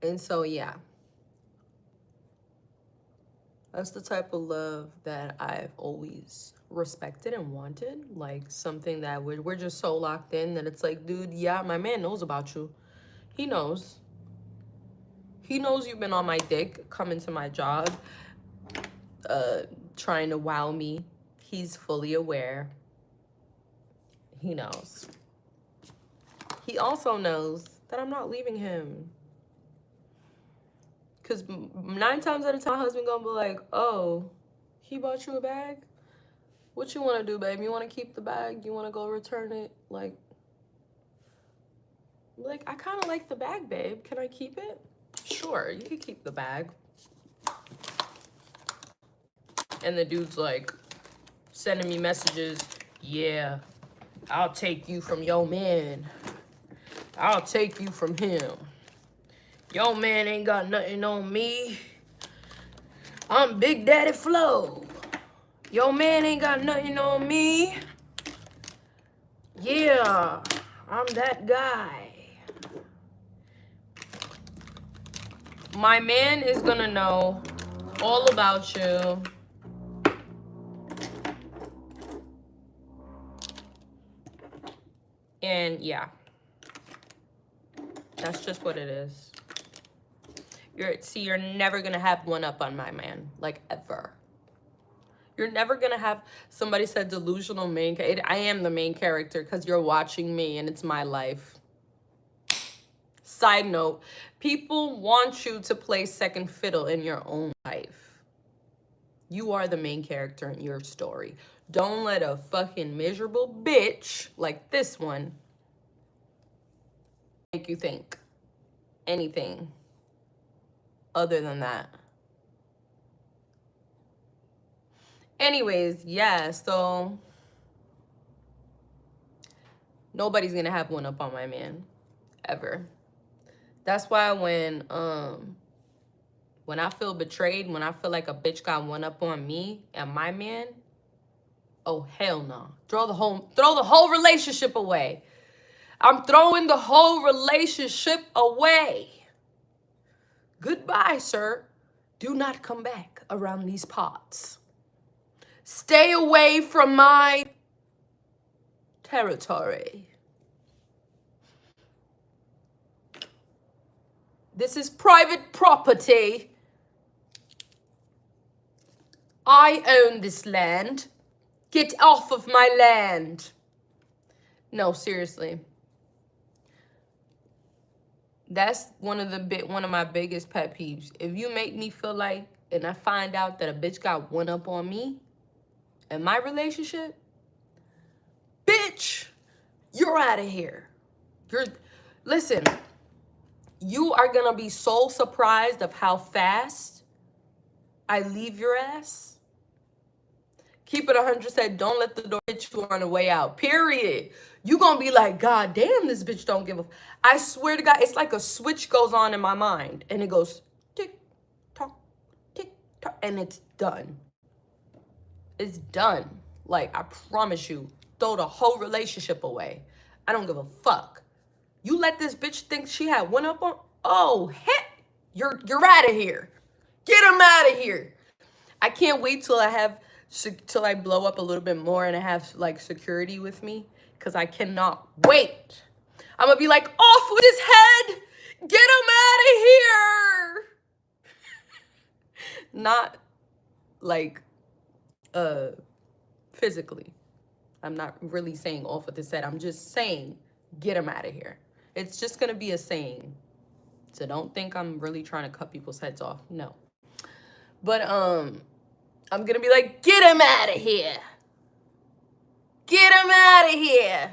And so, yeah. That's the type of love that I've always respected and wanted. Like, something that we're just so locked in that it's like, dude, yeah, my man knows about you. He knows. He knows you've been on my dick, coming to my job, trying to wow me. He's fully aware. He knows. He also knows that I'm not leaving him. Because 9 times out of 10, my husband gonna be like, oh, he bought you a bag? What you want to do, babe? You want to keep the bag? You want to go return it? Like, I kind of like the bag, babe. Can I keep it? Sure, you can keep the bag. And the dude's like, sending me messages, yeah, I'll take you from your man. I'll take you from him. Your man ain't got nothing on me. I'm Big Daddy Flo. Your man ain't got nothing on me. Yeah, I'm that guy. My man is gonna know all about you. And yeah, that's just what it is. You're never gonna have one up on my man, like, ever. You're never gonna have, somebody said delusional main character. I am the main character because you're watching me and it's my life. Side note, people want you to play second fiddle in your own life. You are the main character in your story. Don't let a fucking miserable bitch like this one make you think anything other than that. Anyways, yeah, so nobody's gonna have one up on my man, ever. That's why when I feel betrayed, when I feel like a bitch got one up on me and my man, oh hell no. Throw the whole relationship away. I'm throwing the whole relationship away. Goodbye, sir. Do not come back around these parts. Stay away from my territory. This is private property. I own this land. Get off of my land. No, seriously. That's one of my biggest pet peeves. If you make me feel like, and I find out that a bitch got one up on me in my relationship, bitch, you're out of here. Listen, you are gonna be so surprised of how fast I leave your ass. Keep it 100, said, don't let the door hit you on the way out, period. You gonna be like, God damn, this bitch don't give a I swear to God, it's like a switch goes on in my mind, and it goes tick, tock, and it's done. It's done. Like, I promise you, throw the whole relationship away. I don't give a fuck. You let this bitch think she had one up on, oh, heck, you're out of here. Get him out of here. I can't wait till I blow up a little bit more and I have like security with me, because I cannot wait. I'm gonna be like, off with his head. Get him out of here. Not like physically. I'm not really saying off with his head. I'm just saying get him out of here. It's just gonna be a saying. So don't think I'm really trying to cut people's heads off. No. But I'm gonna be like, get him out of here. Get him out of here.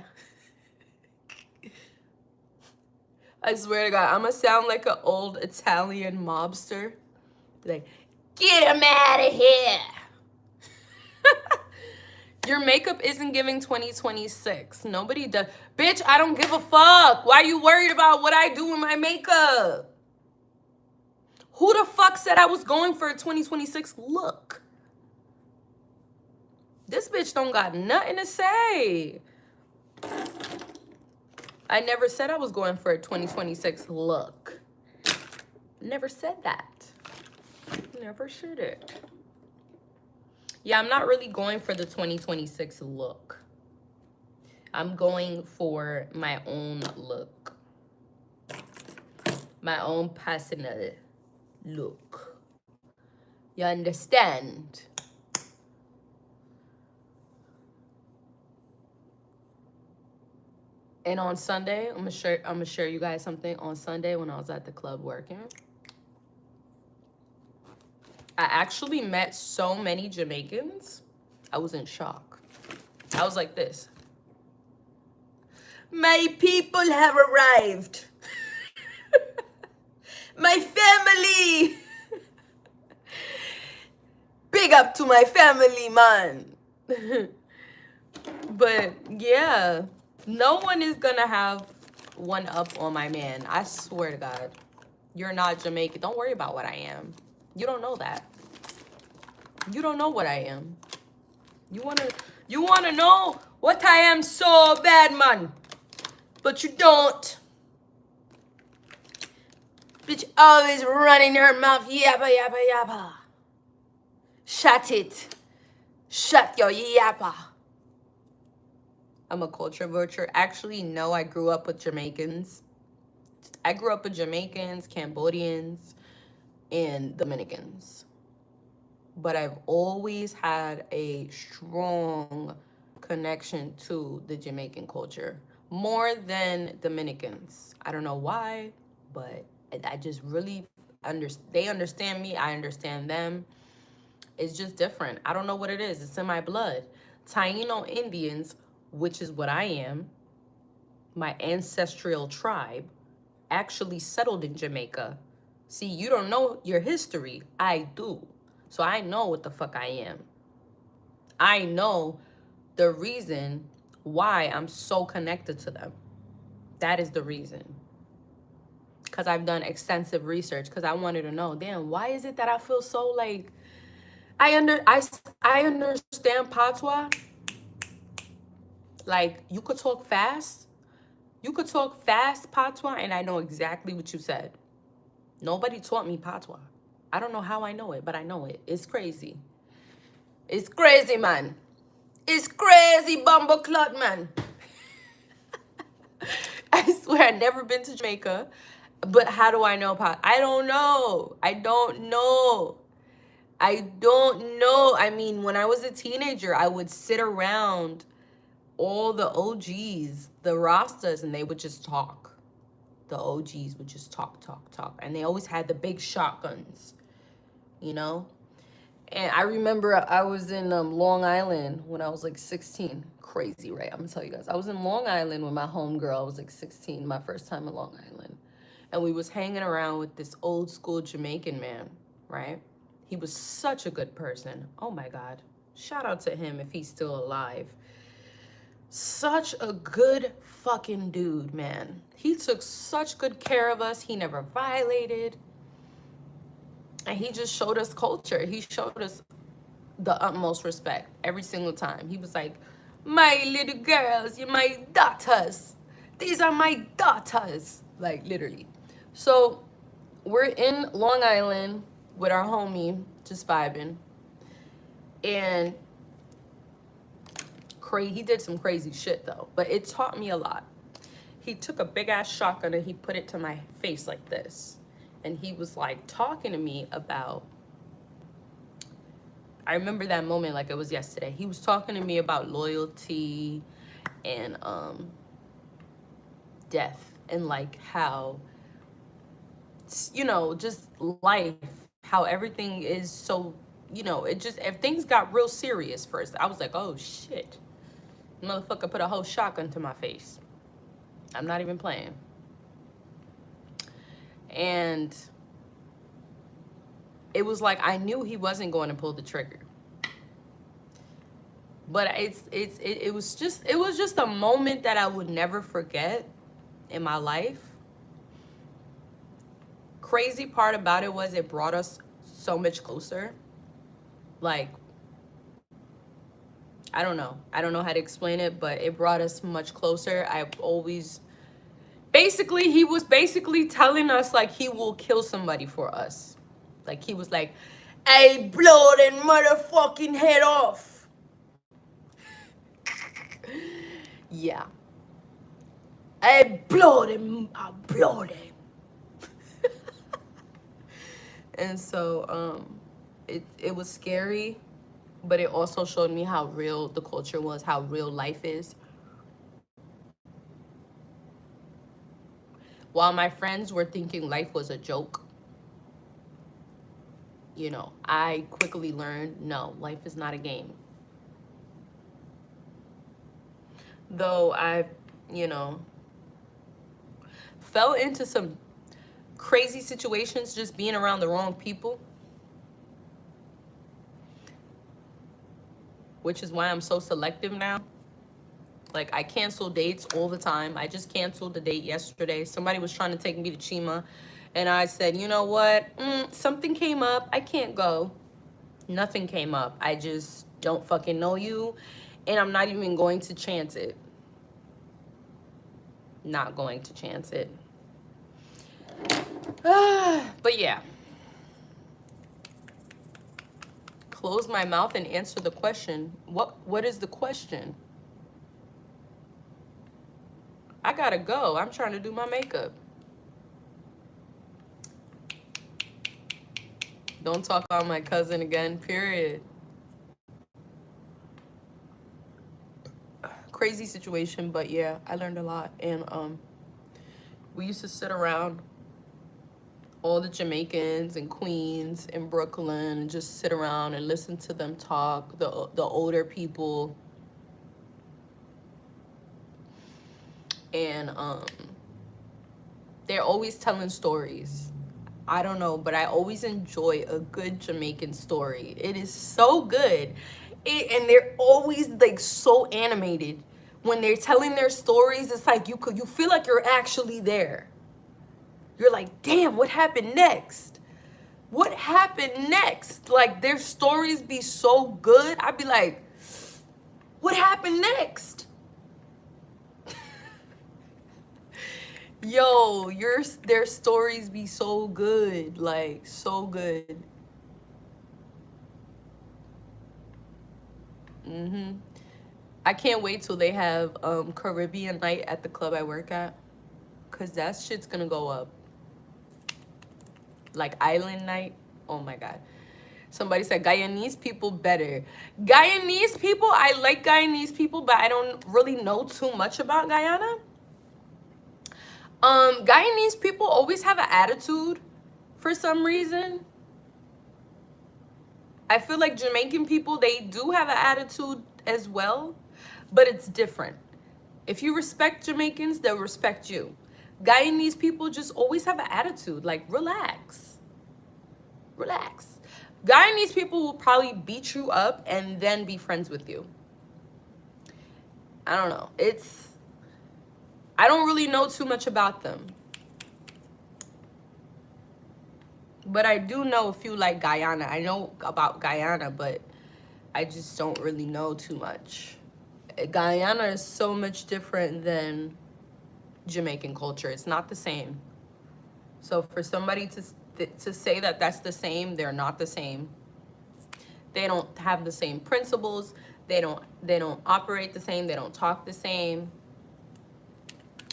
I swear to God, I'm gonna sound like an old Italian mobster. Like, get him out of here. Your makeup isn't giving 2026. Nobody does. Bitch, I don't give a fuck. Why are you worried about what I do with my makeup? Who the fuck said I was going for a 2026 look? This bitch don't got nothing to say. I never said I was going for a 2026 look. Never said that. Never said it. Yeah, I'm not really going for the 2026 look. I'm going for my own look. My own personal look. You understand? And on Sunday, I'm gonna share you guys something. On Sunday when I was at the club working, I actually met so many Jamaicans. I was in shock. I was like this. My people have arrived. My family. Big up to my family, man. But yeah, no one is gonna have one up on my man. I swear to God. You're not Jamaican. Don't worry about what I am. You don't know that. You don't know what I am. You wanna know what I am so bad, man. But you don't. Bitch always running her mouth. Yappa, yappa, yappa. Shut it. Shut your yappa. I'm a culture vulture. Actually, no, I grew up with Jamaicans. I grew up with Jamaicans, Cambodians, and Dominicans. But I've always had a strong connection to the Jamaican culture. More than Dominicans. I don't know why, but I just really they understand me. I understand them. It's just different. I don't know what it is. It's in my blood. Taino Indians, which is what I am, my ancestral tribe, actually settled in Jamaica. See, you don't know your history. I do. So I know what the fuck I am. I know the reason why I'm so connected to them. That is the reason. Because I've done extensive research, because I wanted to know, damn, why is it that I feel so like, I understand patois. Like, you could talk fast. You could talk fast patois, and I know exactly what you said. Nobody taught me patois. I don't know how I know it, but I know it. It's crazy. It's crazy, man. It's crazy, bumbleclot, man. I swear, I've never been to Jamaica. But how do I know about? I don't know. I don't know. I don't know. I mean, when I was a teenager, I would sit around all the OGs, the Rastas, and they would just talk. The OGs would just talk, talk, talk. And they always had the big shotguns, you know? And I remember I was in Long Island when I was like 16. Crazy, right? I'm gonna tell you guys. I was in Long Island with my homegirl. I was like 16, my first time in Long Island. And we was hanging around with this old school Jamaican man, right? He was such a good person. Oh my God. Shout out to him if he's still alive. Such a good fucking dude, man. He took such good care of us. He never violated. And he just showed us culture. He showed us the utmost respect every single time. He was like, my little girls, you're my daughters. These are my daughters. Like, literally. So, we're in Long Island with our homie, just vibing. And he did some crazy shit, though. But it taught me a lot. He took a big-ass shotgun and he put it to my face like this. And he was, like, talking to me about... I remember that moment like it was yesterday. He was talking to me about loyalty and death and like how, you know, just life, how everything is so, you know, it just, if things got real serious first, I was like, oh shit, motherfucker put a whole shotgun to my face. I'm not even playing. And it was like I knew he wasn't going to pull the trigger. But it was just a moment that I would never forget in my life. Crazy part about it was it brought us so much closer. Like, I don't know how to explain it, but it brought us much closer. He was basically telling us like he will kill somebody for us. Like he was like, "Hey, blow that motherfucking head off." Yeah. I blow them. And so it was scary, but it also showed me how real the culture was, how real life is. While my friends were thinking life was a joke, you know, I quickly learned, no, life is not a game. Though I, you know, fell into some crazy situations just being around the wrong people, which is why I'm so selective now. Like, I cancel dates all the time. I just canceled the date yesterday. Somebody was trying to take me to Chima, and I said, you know what? Something came up. I can't go. Nothing came up. I just don't fucking know you, and I'm not even going to chance it. Not going to chance it. But yeah. Close my mouth and answer the question. What is the question? I gotta go. I'm trying to do my makeup. Don't talk about my cousin again, period. Crazy situation, but yeah, I learned a lot. And we used to sit around, all the Jamaicans and Queens in Brooklyn, and just sit around and listen to them talk, the older people. And they're always telling stories. I don't know, but I always enjoy a good Jamaican story. It is so good. And they're always like so animated. When they're telling their stories, it's like you feel like you're actually there. You're like, damn, what happened next? What happened next? Like, their stories be so good. I'd be like, what happened next? Yo, their stories be so good. Like, so good. I can't wait till they have Caribbean night at the club I work at, cause that shit's gonna go up. Like island night. Oh my god. Somebody said Guyanese people better. Guyanese people, I like Guyanese people, but I don't really know too much about Guyana. Guyanese people always have an attitude for some reason. I feel like Jamaican people, they do have an attitude as well, but it's different. If you respect Jamaicans, they'll respect you. Guyanese people just always have an attitude, like relax. Relax. Guyanese people will probably beat you up and then be friends with you. I don't know. I don't really know too much about them. But I do know a few like Guyana. I know about Guyana, but I just don't really know too much. Guyana is so much different than Jamaican culture. It's not the same. So for somebody to say that that's the same, they're not the same. They don't have the same principles. They don't operate the same. They don't talk the same.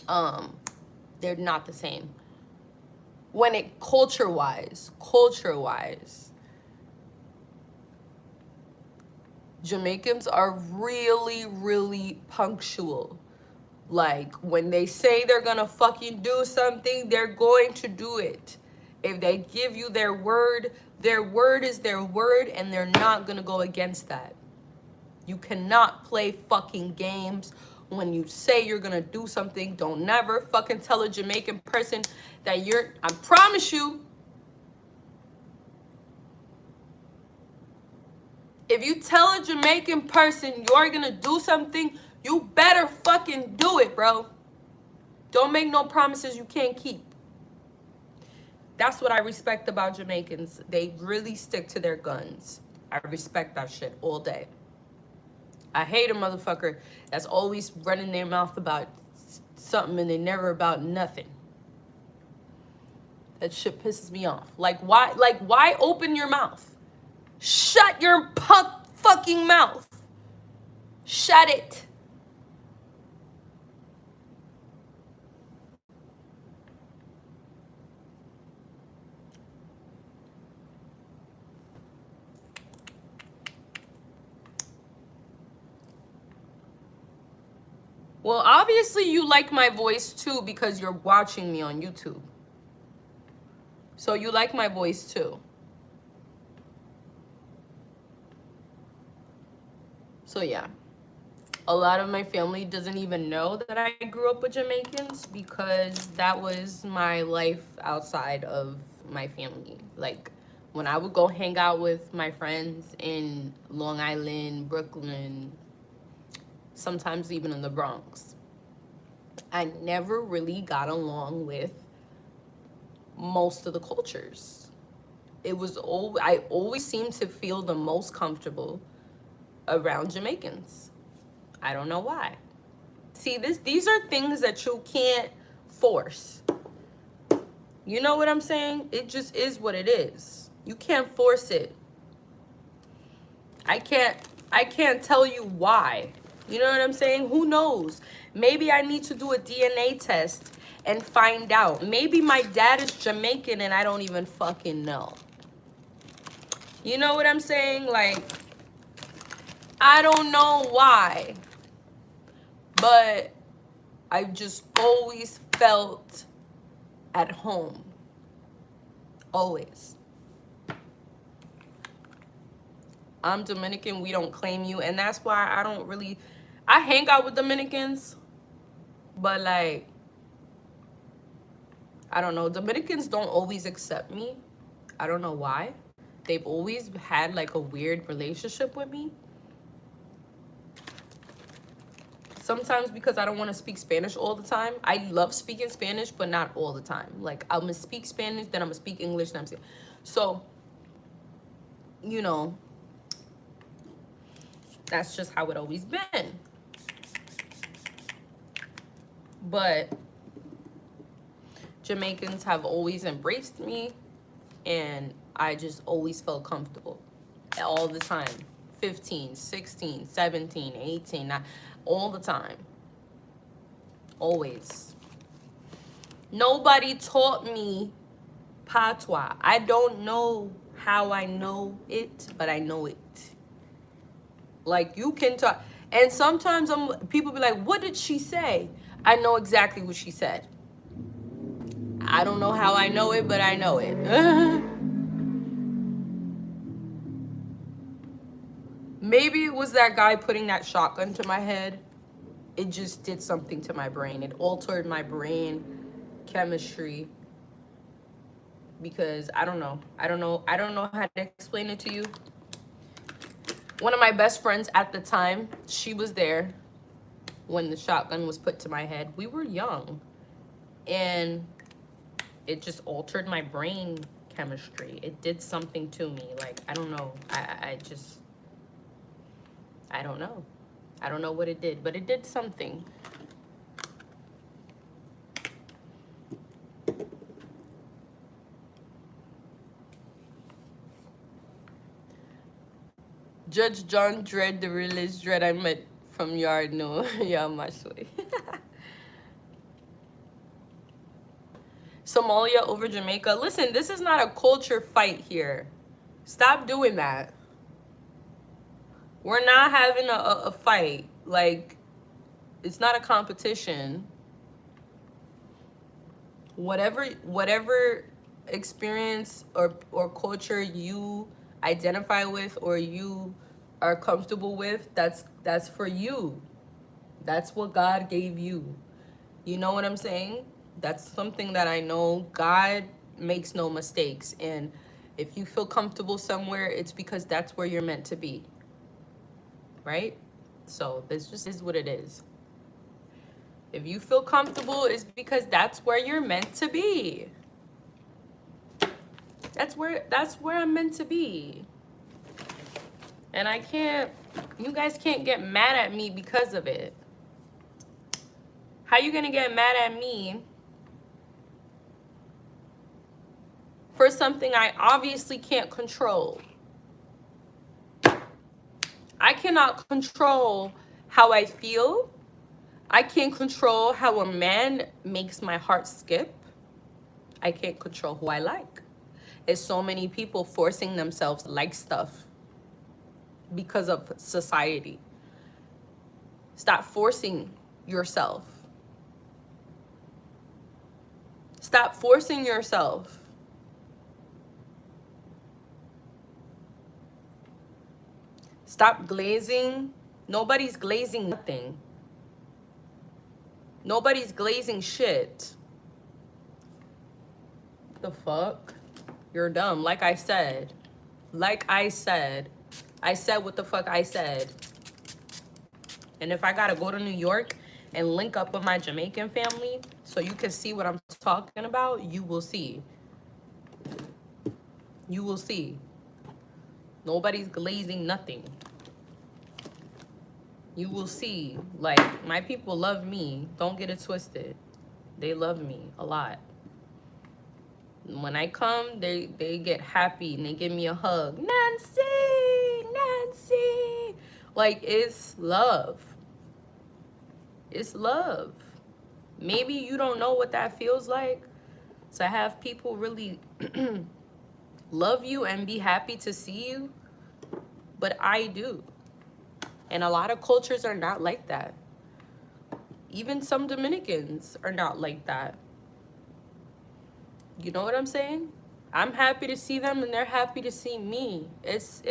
They're not the same. When it culture-wise, Jamaicans are really, really punctual. Like, when they say they're gonna fucking do something, they're going to do it. If they give you their word is their word, and they're not gonna go against that. You cannot play fucking games. When you say you're gonna do something, don't never fucking tell a Jamaican person that I promise you, if you tell a Jamaican person you're gonna do something, you better fucking do it, bro. Don't make no promises you can't keep. That's what I respect about Jamaicans. They really stick to their guns. I respect that shit all day. I hate a motherfucker that's always running their mouth about something and they never about nothing. That shit pisses me off. Like, why open your mouth? Shut your fucking mouth. Shut it. Well, obviously you like my voice too because you're watching me on YouTube. So you like my voice too. So yeah. A lot of my family doesn't even know that I grew up with Jamaicans because that was my life outside of my family. Like, when I would go hang out with my friends in Long Island, Brooklyn, sometimes even in the Bronx, I never really got along with most of the cultures. I always seemed to feel the most comfortable around Jamaicans. I don't know why. See, these are things that you can't force. You know what I'm saying? It just is what it is. You can't force it. I can't tell you why. You know what I'm saying? Who knows? Maybe I need to do a DNA test and find out. Maybe my dad is Jamaican and I don't even fucking know. You know what I'm saying? Like, I don't know why, but I've just always felt at home. Always. I'm Dominican, we don't claim you, and that's why I hang out with Dominicans, but like, I don't know, Dominicans don't always accept me. I don't know why. They've always had like a weird relationship with me. Sometimes because I don't want to speak Spanish all the time. I love speaking Spanish, but not all the time. Like, I'm going to speak Spanish, then I'm going to speak English, then I'm saying. So, you know, that's just how it always been. But Jamaicans have always embraced me, and I just always felt comfortable all the time. 15, 16, 17, 18, all the time. Always. Nobody taught me patois. I don't know how I know it, but I know it. Like, you can talk. And sometimes people be like, what did she say? I know exactly what she said. I don't know how I know it, but I know it. Maybe it was that guy putting that shotgun to my head. It just did something to my brain. It altered my brain chemistry. Because I don't know how to explain it to you. One of my best friends at the time, she was there when the shotgun was put to my head. We were young, and it just altered my brain chemistry. It did something to me. Like, I don't know. I don't know. I don't know what it did, but it did something. Judge John Dredd, the realest Dredd I met from Yard. No, yeah, much way. Somalia over Jamaica. Listen, this is not a culture fight here. Stop doing that. We're not having a fight. Like, it's not a competition. Whatever experience or culture you identify with or you are comfortable with, that's for you. That's what God gave you. You know what I'm saying? That's something that I know. God makes no mistakes, and if you feel comfortable somewhere, it's because that's where you're meant to be, right? So this just is what it is. If you feel comfortable, it's because that's where you're meant to be. That's where I'm meant to be. And you guys can't get mad at me because of it. How you gonna get mad at me for something I obviously can't control? I cannot control how I feel. I can't control how a man makes my heart skip. I can't control who I like. There's so many people forcing themselves to like stuff because of society. Stop forcing yourself. Stop forcing yourself. Stop glazing. Nobody's glazing nothing. Nobody's glazing shit. The fuck? You're dumb. Like I said. I said what the fuck I said. And if I gotta go to New York and link up with my Jamaican family so you can see what I'm talking about, you will see. You will see. Nobody's glazing nothing. You will see. Like, my people love me. Don't get it twisted. They love me a lot. When I come, they get happy and they give me a hug. Nancy! Nancy! Like, it's love. It's love. Maybe you don't know what that feels like. To have people really love you and be happy to see you. But I do. And a lot of cultures are not like that. Even some Dominicans are not like that. You know what I'm saying? I'm happy to see them and they're happy to see me. It's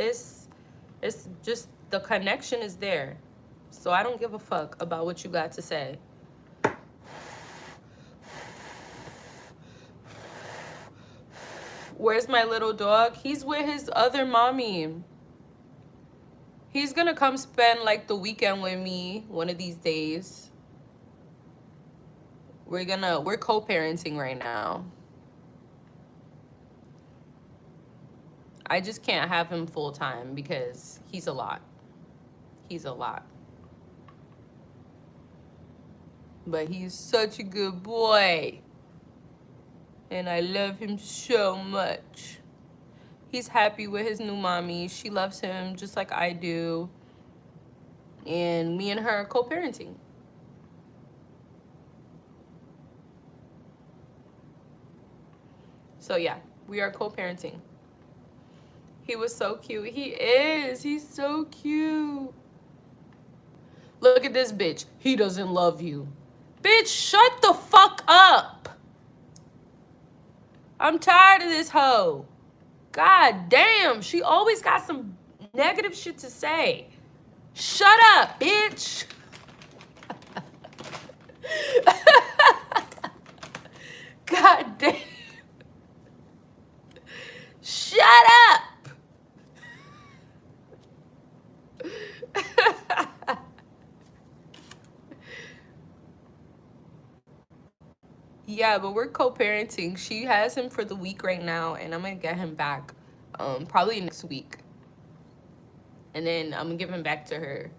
just the connection is there. So I don't give a fuck about what you got to say. Where's my little dog? He's with his other mommy. He's gonna come spend like the weekend with me one of these days. We're co-parenting right now. I just can't have him full time because he's a lot. He's a lot. But he's such a good boy. And I love him so much. He's happy with his new mommy. She loves him just like I do. And me and her are co-parenting. So yeah, we are co-parenting. He was so cute. He is. He's so cute. Look at this bitch. He doesn't love you. Bitch, shut the fuck up. I'm tired of this hoe. God damn, she always got some negative shit to say. Shut up, bitch. God damn. Shut up. Yeah, but we're co-parenting. She has him for the week right now, and I'm gonna get him back probably next week. And then I'm gonna give him back to her.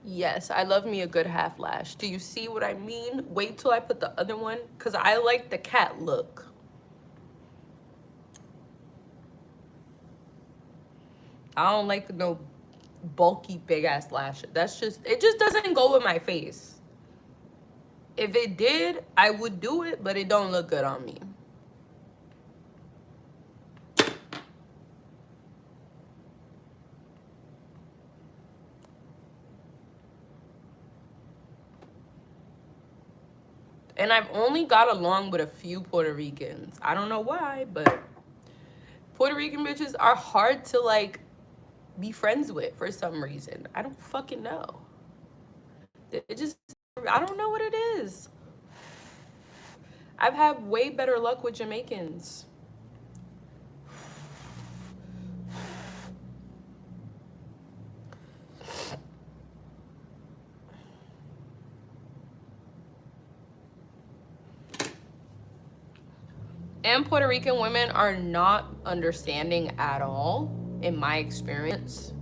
Yes, I love me a good half lash. Do you see what I mean? Wait till I put the other one, because I like the cat look. I don't like no bulky big ass lashes. That's just, it just doesn't go with my face. If it did, I would do it, but it don't look good on me. And I've only got along with a few Puerto Ricans. I don't know why, but Puerto Rican bitches are hard to like be friends with for some reason. I don't fucking know. It just, I don't know what it is. I've had way better luck with Jamaicans. And Puerto Rican women are not understanding at all, in my experience.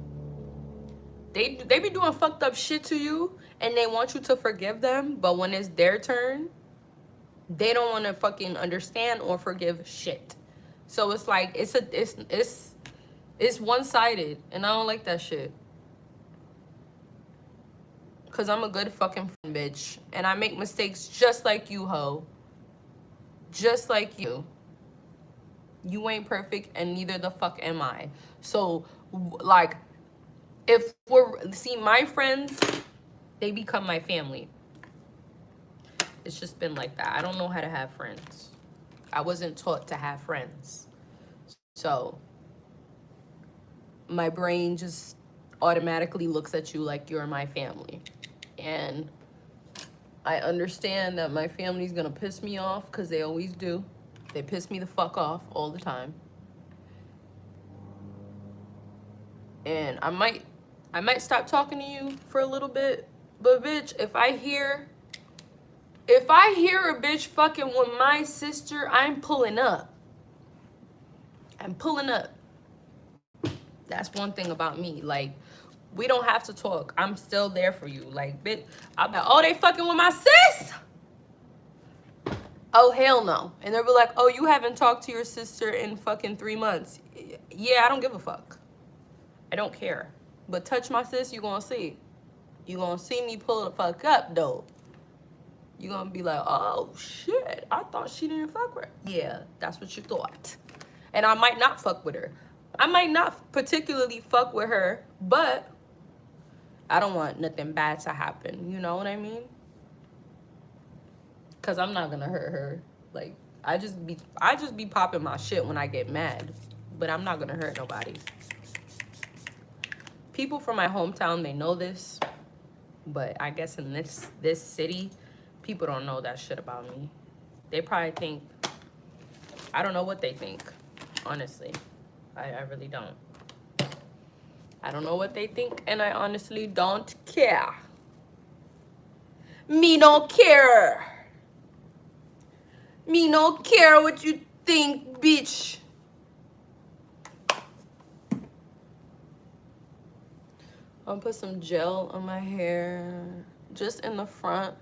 They be doing fucked up shit to you, and they want you to forgive them, but when it's their turn, they don't want to fucking understand or forgive shit. So it's like it's one-sided, and I don't like that shit. Cause I'm a good fucking friend, bitch, and I make mistakes just like you, ho. Just like you. You ain't perfect, and neither the fuck am I. So, like, if see, my friends, they become my family. It's just been like that. I don't know how to have friends. I wasn't taught to have friends. So, my brain just automatically looks at you like you're my family. And I understand that my family's gonna piss me off, because they always do. They piss me the fuck off all the time. And I might stop talking to you for a little bit. But bitch, if I hear a bitch fucking with my sister, I'm pulling up. I'm pulling up. That's one thing about me. Like, we don't have to talk. I'm still there for you. Like, bitch, I'll be like, oh, they fucking with my sis? Oh, hell no. And they'll be like, oh, you haven't talked to your sister in fucking 3 months. Yeah, I don't give a fuck. I don't care. But touch my sis, you gonna see. You gonna see me pull the fuck up, though. You gonna be like, oh, shit. I thought she didn't fuck with her. Yeah, that's what you thought. And I might not fuck with her. I might not particularly fuck with her, but I don't want nothing bad to happen. You know what I mean? Because I'm not gonna hurt her. Like, I just be popping my shit when I get mad. But I'm not gonna hurt nobody. People from my hometown, they know this. But I guess in this city, people don't know that shit about me. They probably think, I don't know what they think, honestly. I really don't. I don't know what they think, and I honestly don't care. Me don't care. Me don't care what you think, bitch. I'll put some gel on my hair. just in the front.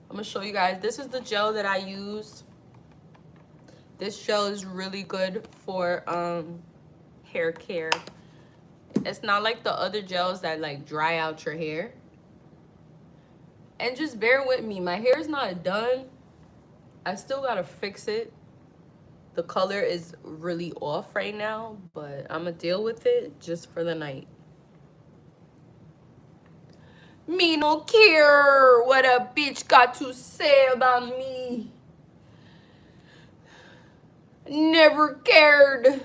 I'm gonna show you guys. This is the gel that I use. This gel is really good for hair care. It's not like the other gels that like dry out your hair. And just bear with me, my hair is not done. I still gotta fix it. The color is really off right now, but I'm gonna deal with it just for the night. Me no care what a bitch got to say about me. Never cared.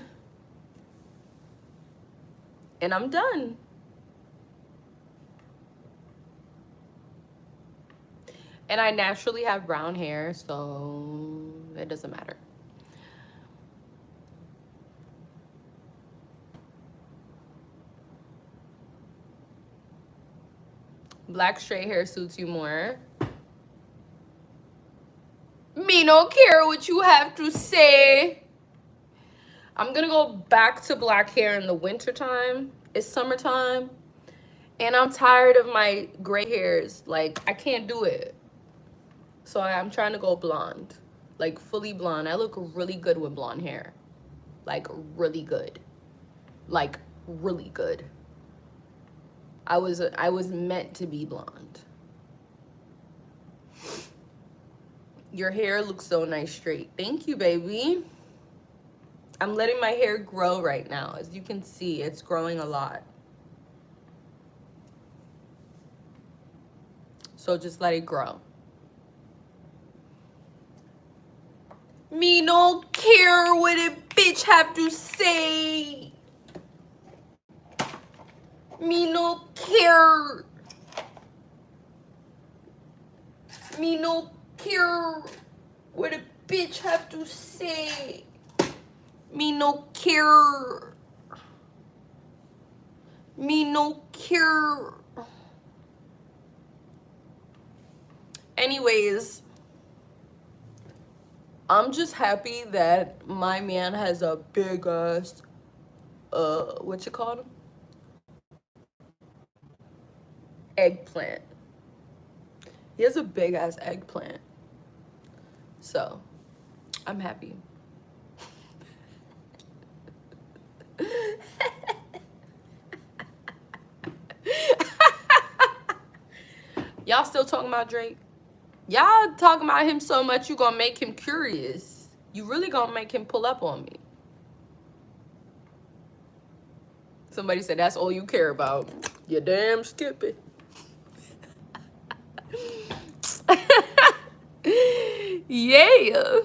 And I'm done. And I naturally have brown hair, so it doesn't matter. Black straight hair suits you more. Me no care what you have to say. I'm gonna go back to black hair in the winter time. It's summertime. And I'm tired of my gray hairs. Like, I can't do it. So I'm trying to go blonde. Like, fully blonde. I look really good with blonde hair. Like, really good. Like, really good. I was meant to be blonde. Your hair looks so nice straight. Thank you, baby. I'm letting my hair grow right now. As you can see, it's growing a lot. So just let it grow. Me no care what a bitch have to say. Me no care. Me no care what a bitch have to say. Me no care. Me no care. Anyways, I'm just happy that my man has a big ass, what you call them? Eggplant. He has a big ass eggplant. So, I'm happy. Y'all still talking about Drake? Y'all talking about him so much you gonna make him curious. You really gonna make him pull up on me. Somebody said that's all you care about. You damn Skippy. Yeah.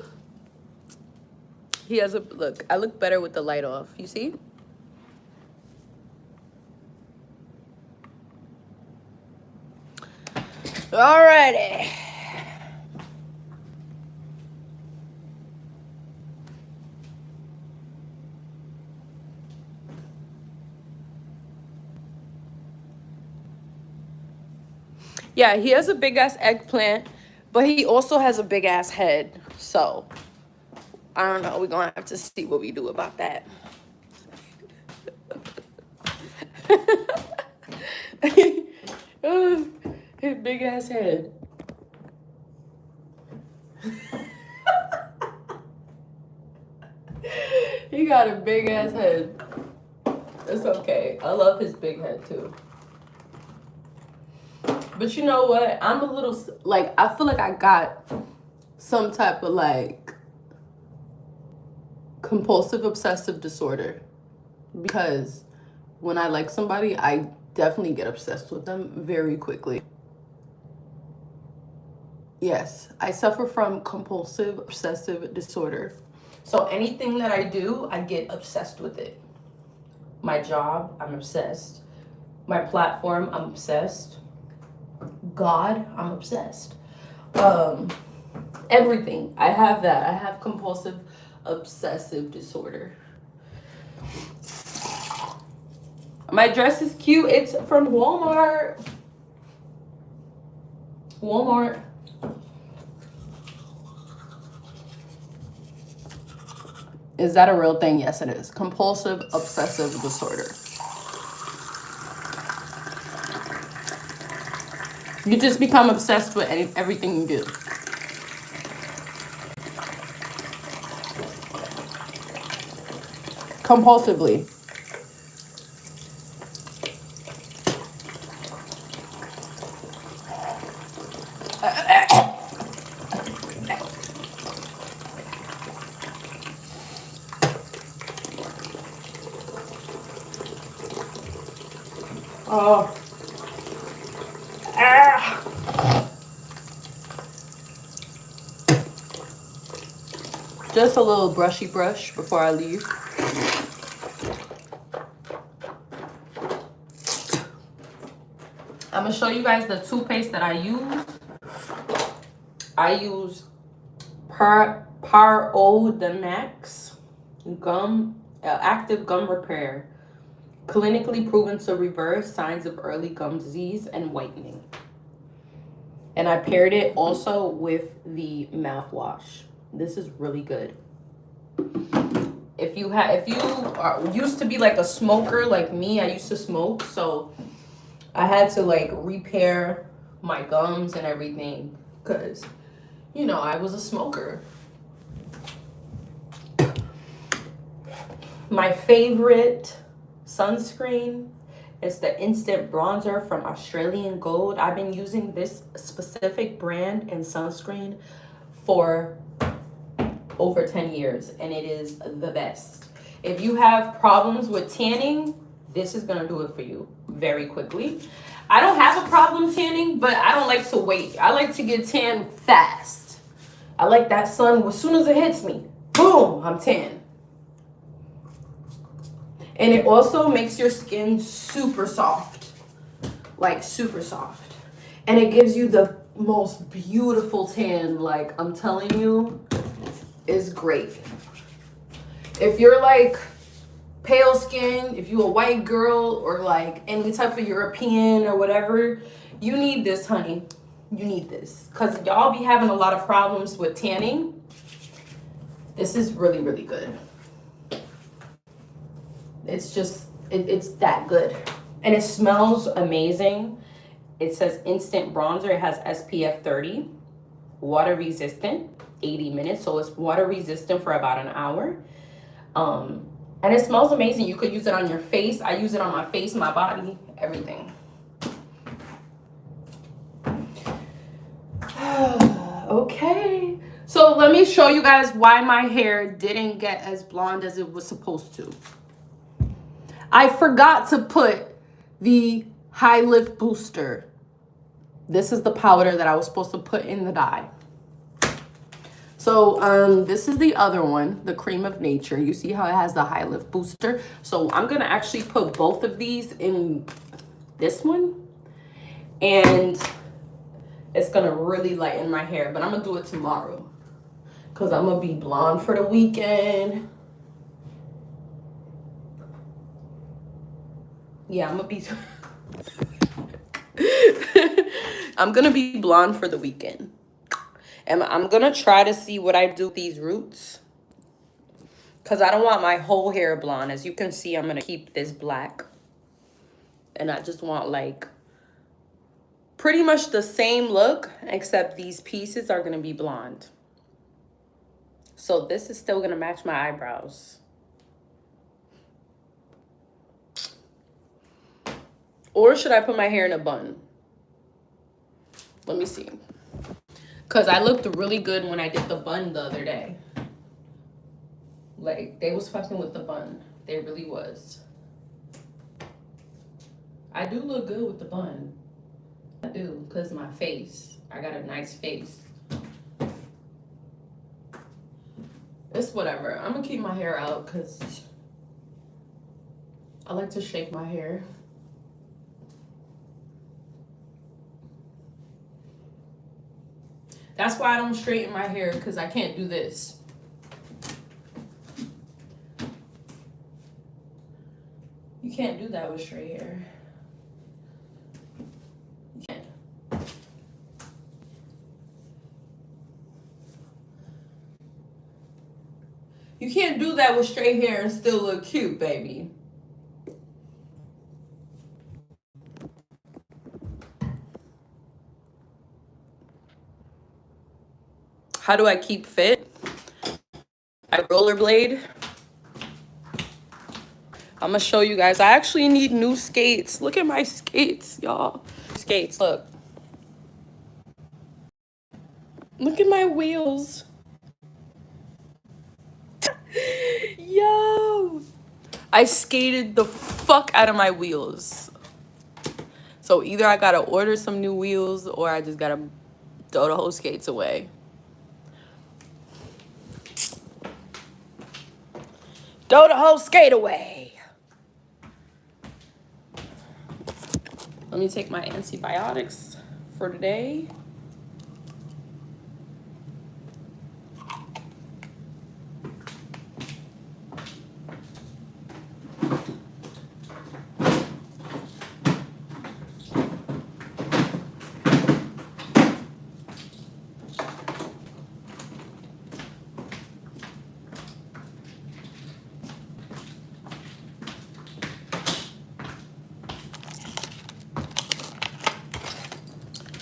He has a look. I look better with the light off. You see? Alrighty. Yeah, he has a big ass eggplant, but he also has a big ass head. So I don't know. We're gonna have to see what we do about that. His big ass head. He got a big ass head. It's okay. I love his big head too. But you know what? I'm a little, like, I feel like I got some type of, like, compulsive obsessive disorder. Because when I like somebody, I definitely get obsessed with them very quickly. Yes, I suffer from compulsive obsessive disorder. So anything that I do, I get obsessed with it. My job, I'm obsessed. My platform, I'm obsessed. God, I'm obsessed. Everything. I have that. I have compulsive obsessive disorder. My dress is cute. It's from Walmart. Walmart. Is that a real thing? Yes, it is. Compulsive obsessive disorder. You just become obsessed with everything you do. Compulsively. Oh. Ah. Just a little brushy brush before I leave. I'm gonna show you guys the toothpaste that I use. I use Parodontax gum, active gum repair, clinically proven to reverse signs of early gum disease and whitening. And I paired it also with the mouthwash. This is really good. If you used to be like a smoker like me, I used to smoke, so I had to like repair my gums and everything because, you know, I was a smoker. My favorite sunscreen is the Instant Bronzer from Australian Gold. I've been using this specific brand and sunscreen for over 10 years, and it is the best. If you have problems with tanning, this is gonna do it for you very quickly. I don't have a problem tanning, but I don't like to wait. I like to get tan fast. I like that sun, as soon as it hits me, boom, I'm tan. And it also makes your skin super soft, like super soft. And it gives you the most beautiful tan, like I'm telling you, is great. If you're like pale skin, if you're a white girl or like any type of European or whatever, you need this, honey. You need this. Because y'all be having a lot of problems with tanning. This is really, really good. It's just, it's that good. And it smells amazing. It says instant bronzer. It has SPF 30, water resistant, 80 minutes. So it's water resistant for about an hour. And it smells amazing. You could use it on your face. I use it on my face, my body, everything. Okay. So let me show you guys why my hair didn't get as blonde as it was supposed to. I forgot to put the High Lift Booster. This is the powder that I was supposed to put in the dye. So this is the other one, the Cream of Nature. You see how it has the High Lift Booster? So I'm gonna actually put both of these in this one, and it's gonna really lighten my hair, but I'm gonna do it tomorrow because I'm gonna be blonde for the weekend. Yeah, I'm gonna be I'm gonna be blonde for the weekend. And I'm gonna try to see what I do with these roots, because I don't want my whole hair blonde. As you can see, I'm gonna keep this black, and I just want like pretty much the same look, except these pieces are gonna be blonde. So this is still gonna match my eyebrows. Or should I put my hair in a bun? Let me see. Because I looked really good when I did the bun the other day. Like, they was fucking with the bun. They really was. I do look good with the bun. I do, because my face. I got a nice face. It's whatever. I'm going to keep my hair out because I like to shake my hair. That's why I don't straighten my hair, because I can't do this. You can't do that with straight hair. You can't. You can't do that with straight hair and still look cute, baby. How do I keep fit? I rollerblade. I'm gonna show you guys. I actually need new skates. Look at my skates, y'all. Skates, look. Look at my wheels. Yo. I skated the fuck out of my wheels. So either I gotta order some new wheels or I just gotta throw the whole skates away. Throw the whole skate away. Let me take my antibiotics for today.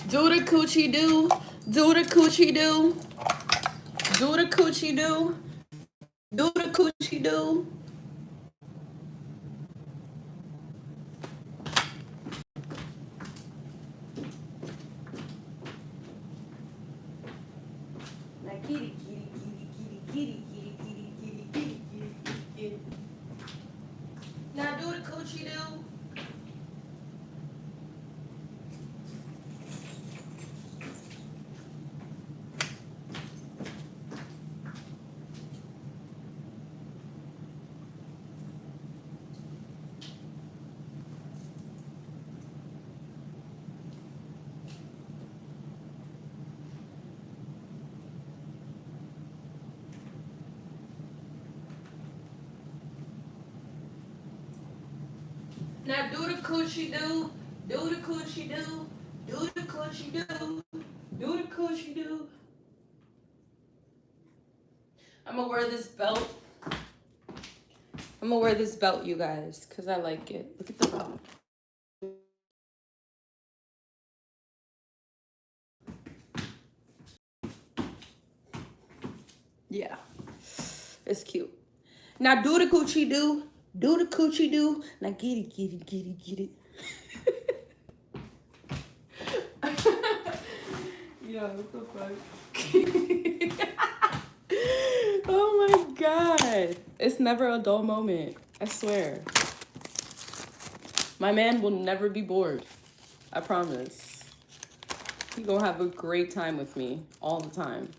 Do the coochie do. Do the coochie do. Do the coochie do. Do the coochie do. Now kitty, kitty, kitty, kitty, kitty, kitty, kitty, kitty, kitty, kitty, kitty. Now do the coochie do. Now do the coochie do. Do the coochie do. Do the coochie do. Do the coochie do. I'm gonna wear this belt. I'm gonna wear this belt, you guys, because I like it. Look at the belt. Yeah, it's cute. Now do the coochie do. Do the coochie do. Now get it, get it, get it, get it. Yo, what the fuck? Oh my god. It's never a dull moment. I swear. My man will never be bored. I promise. He gonna have a great time with me all the time.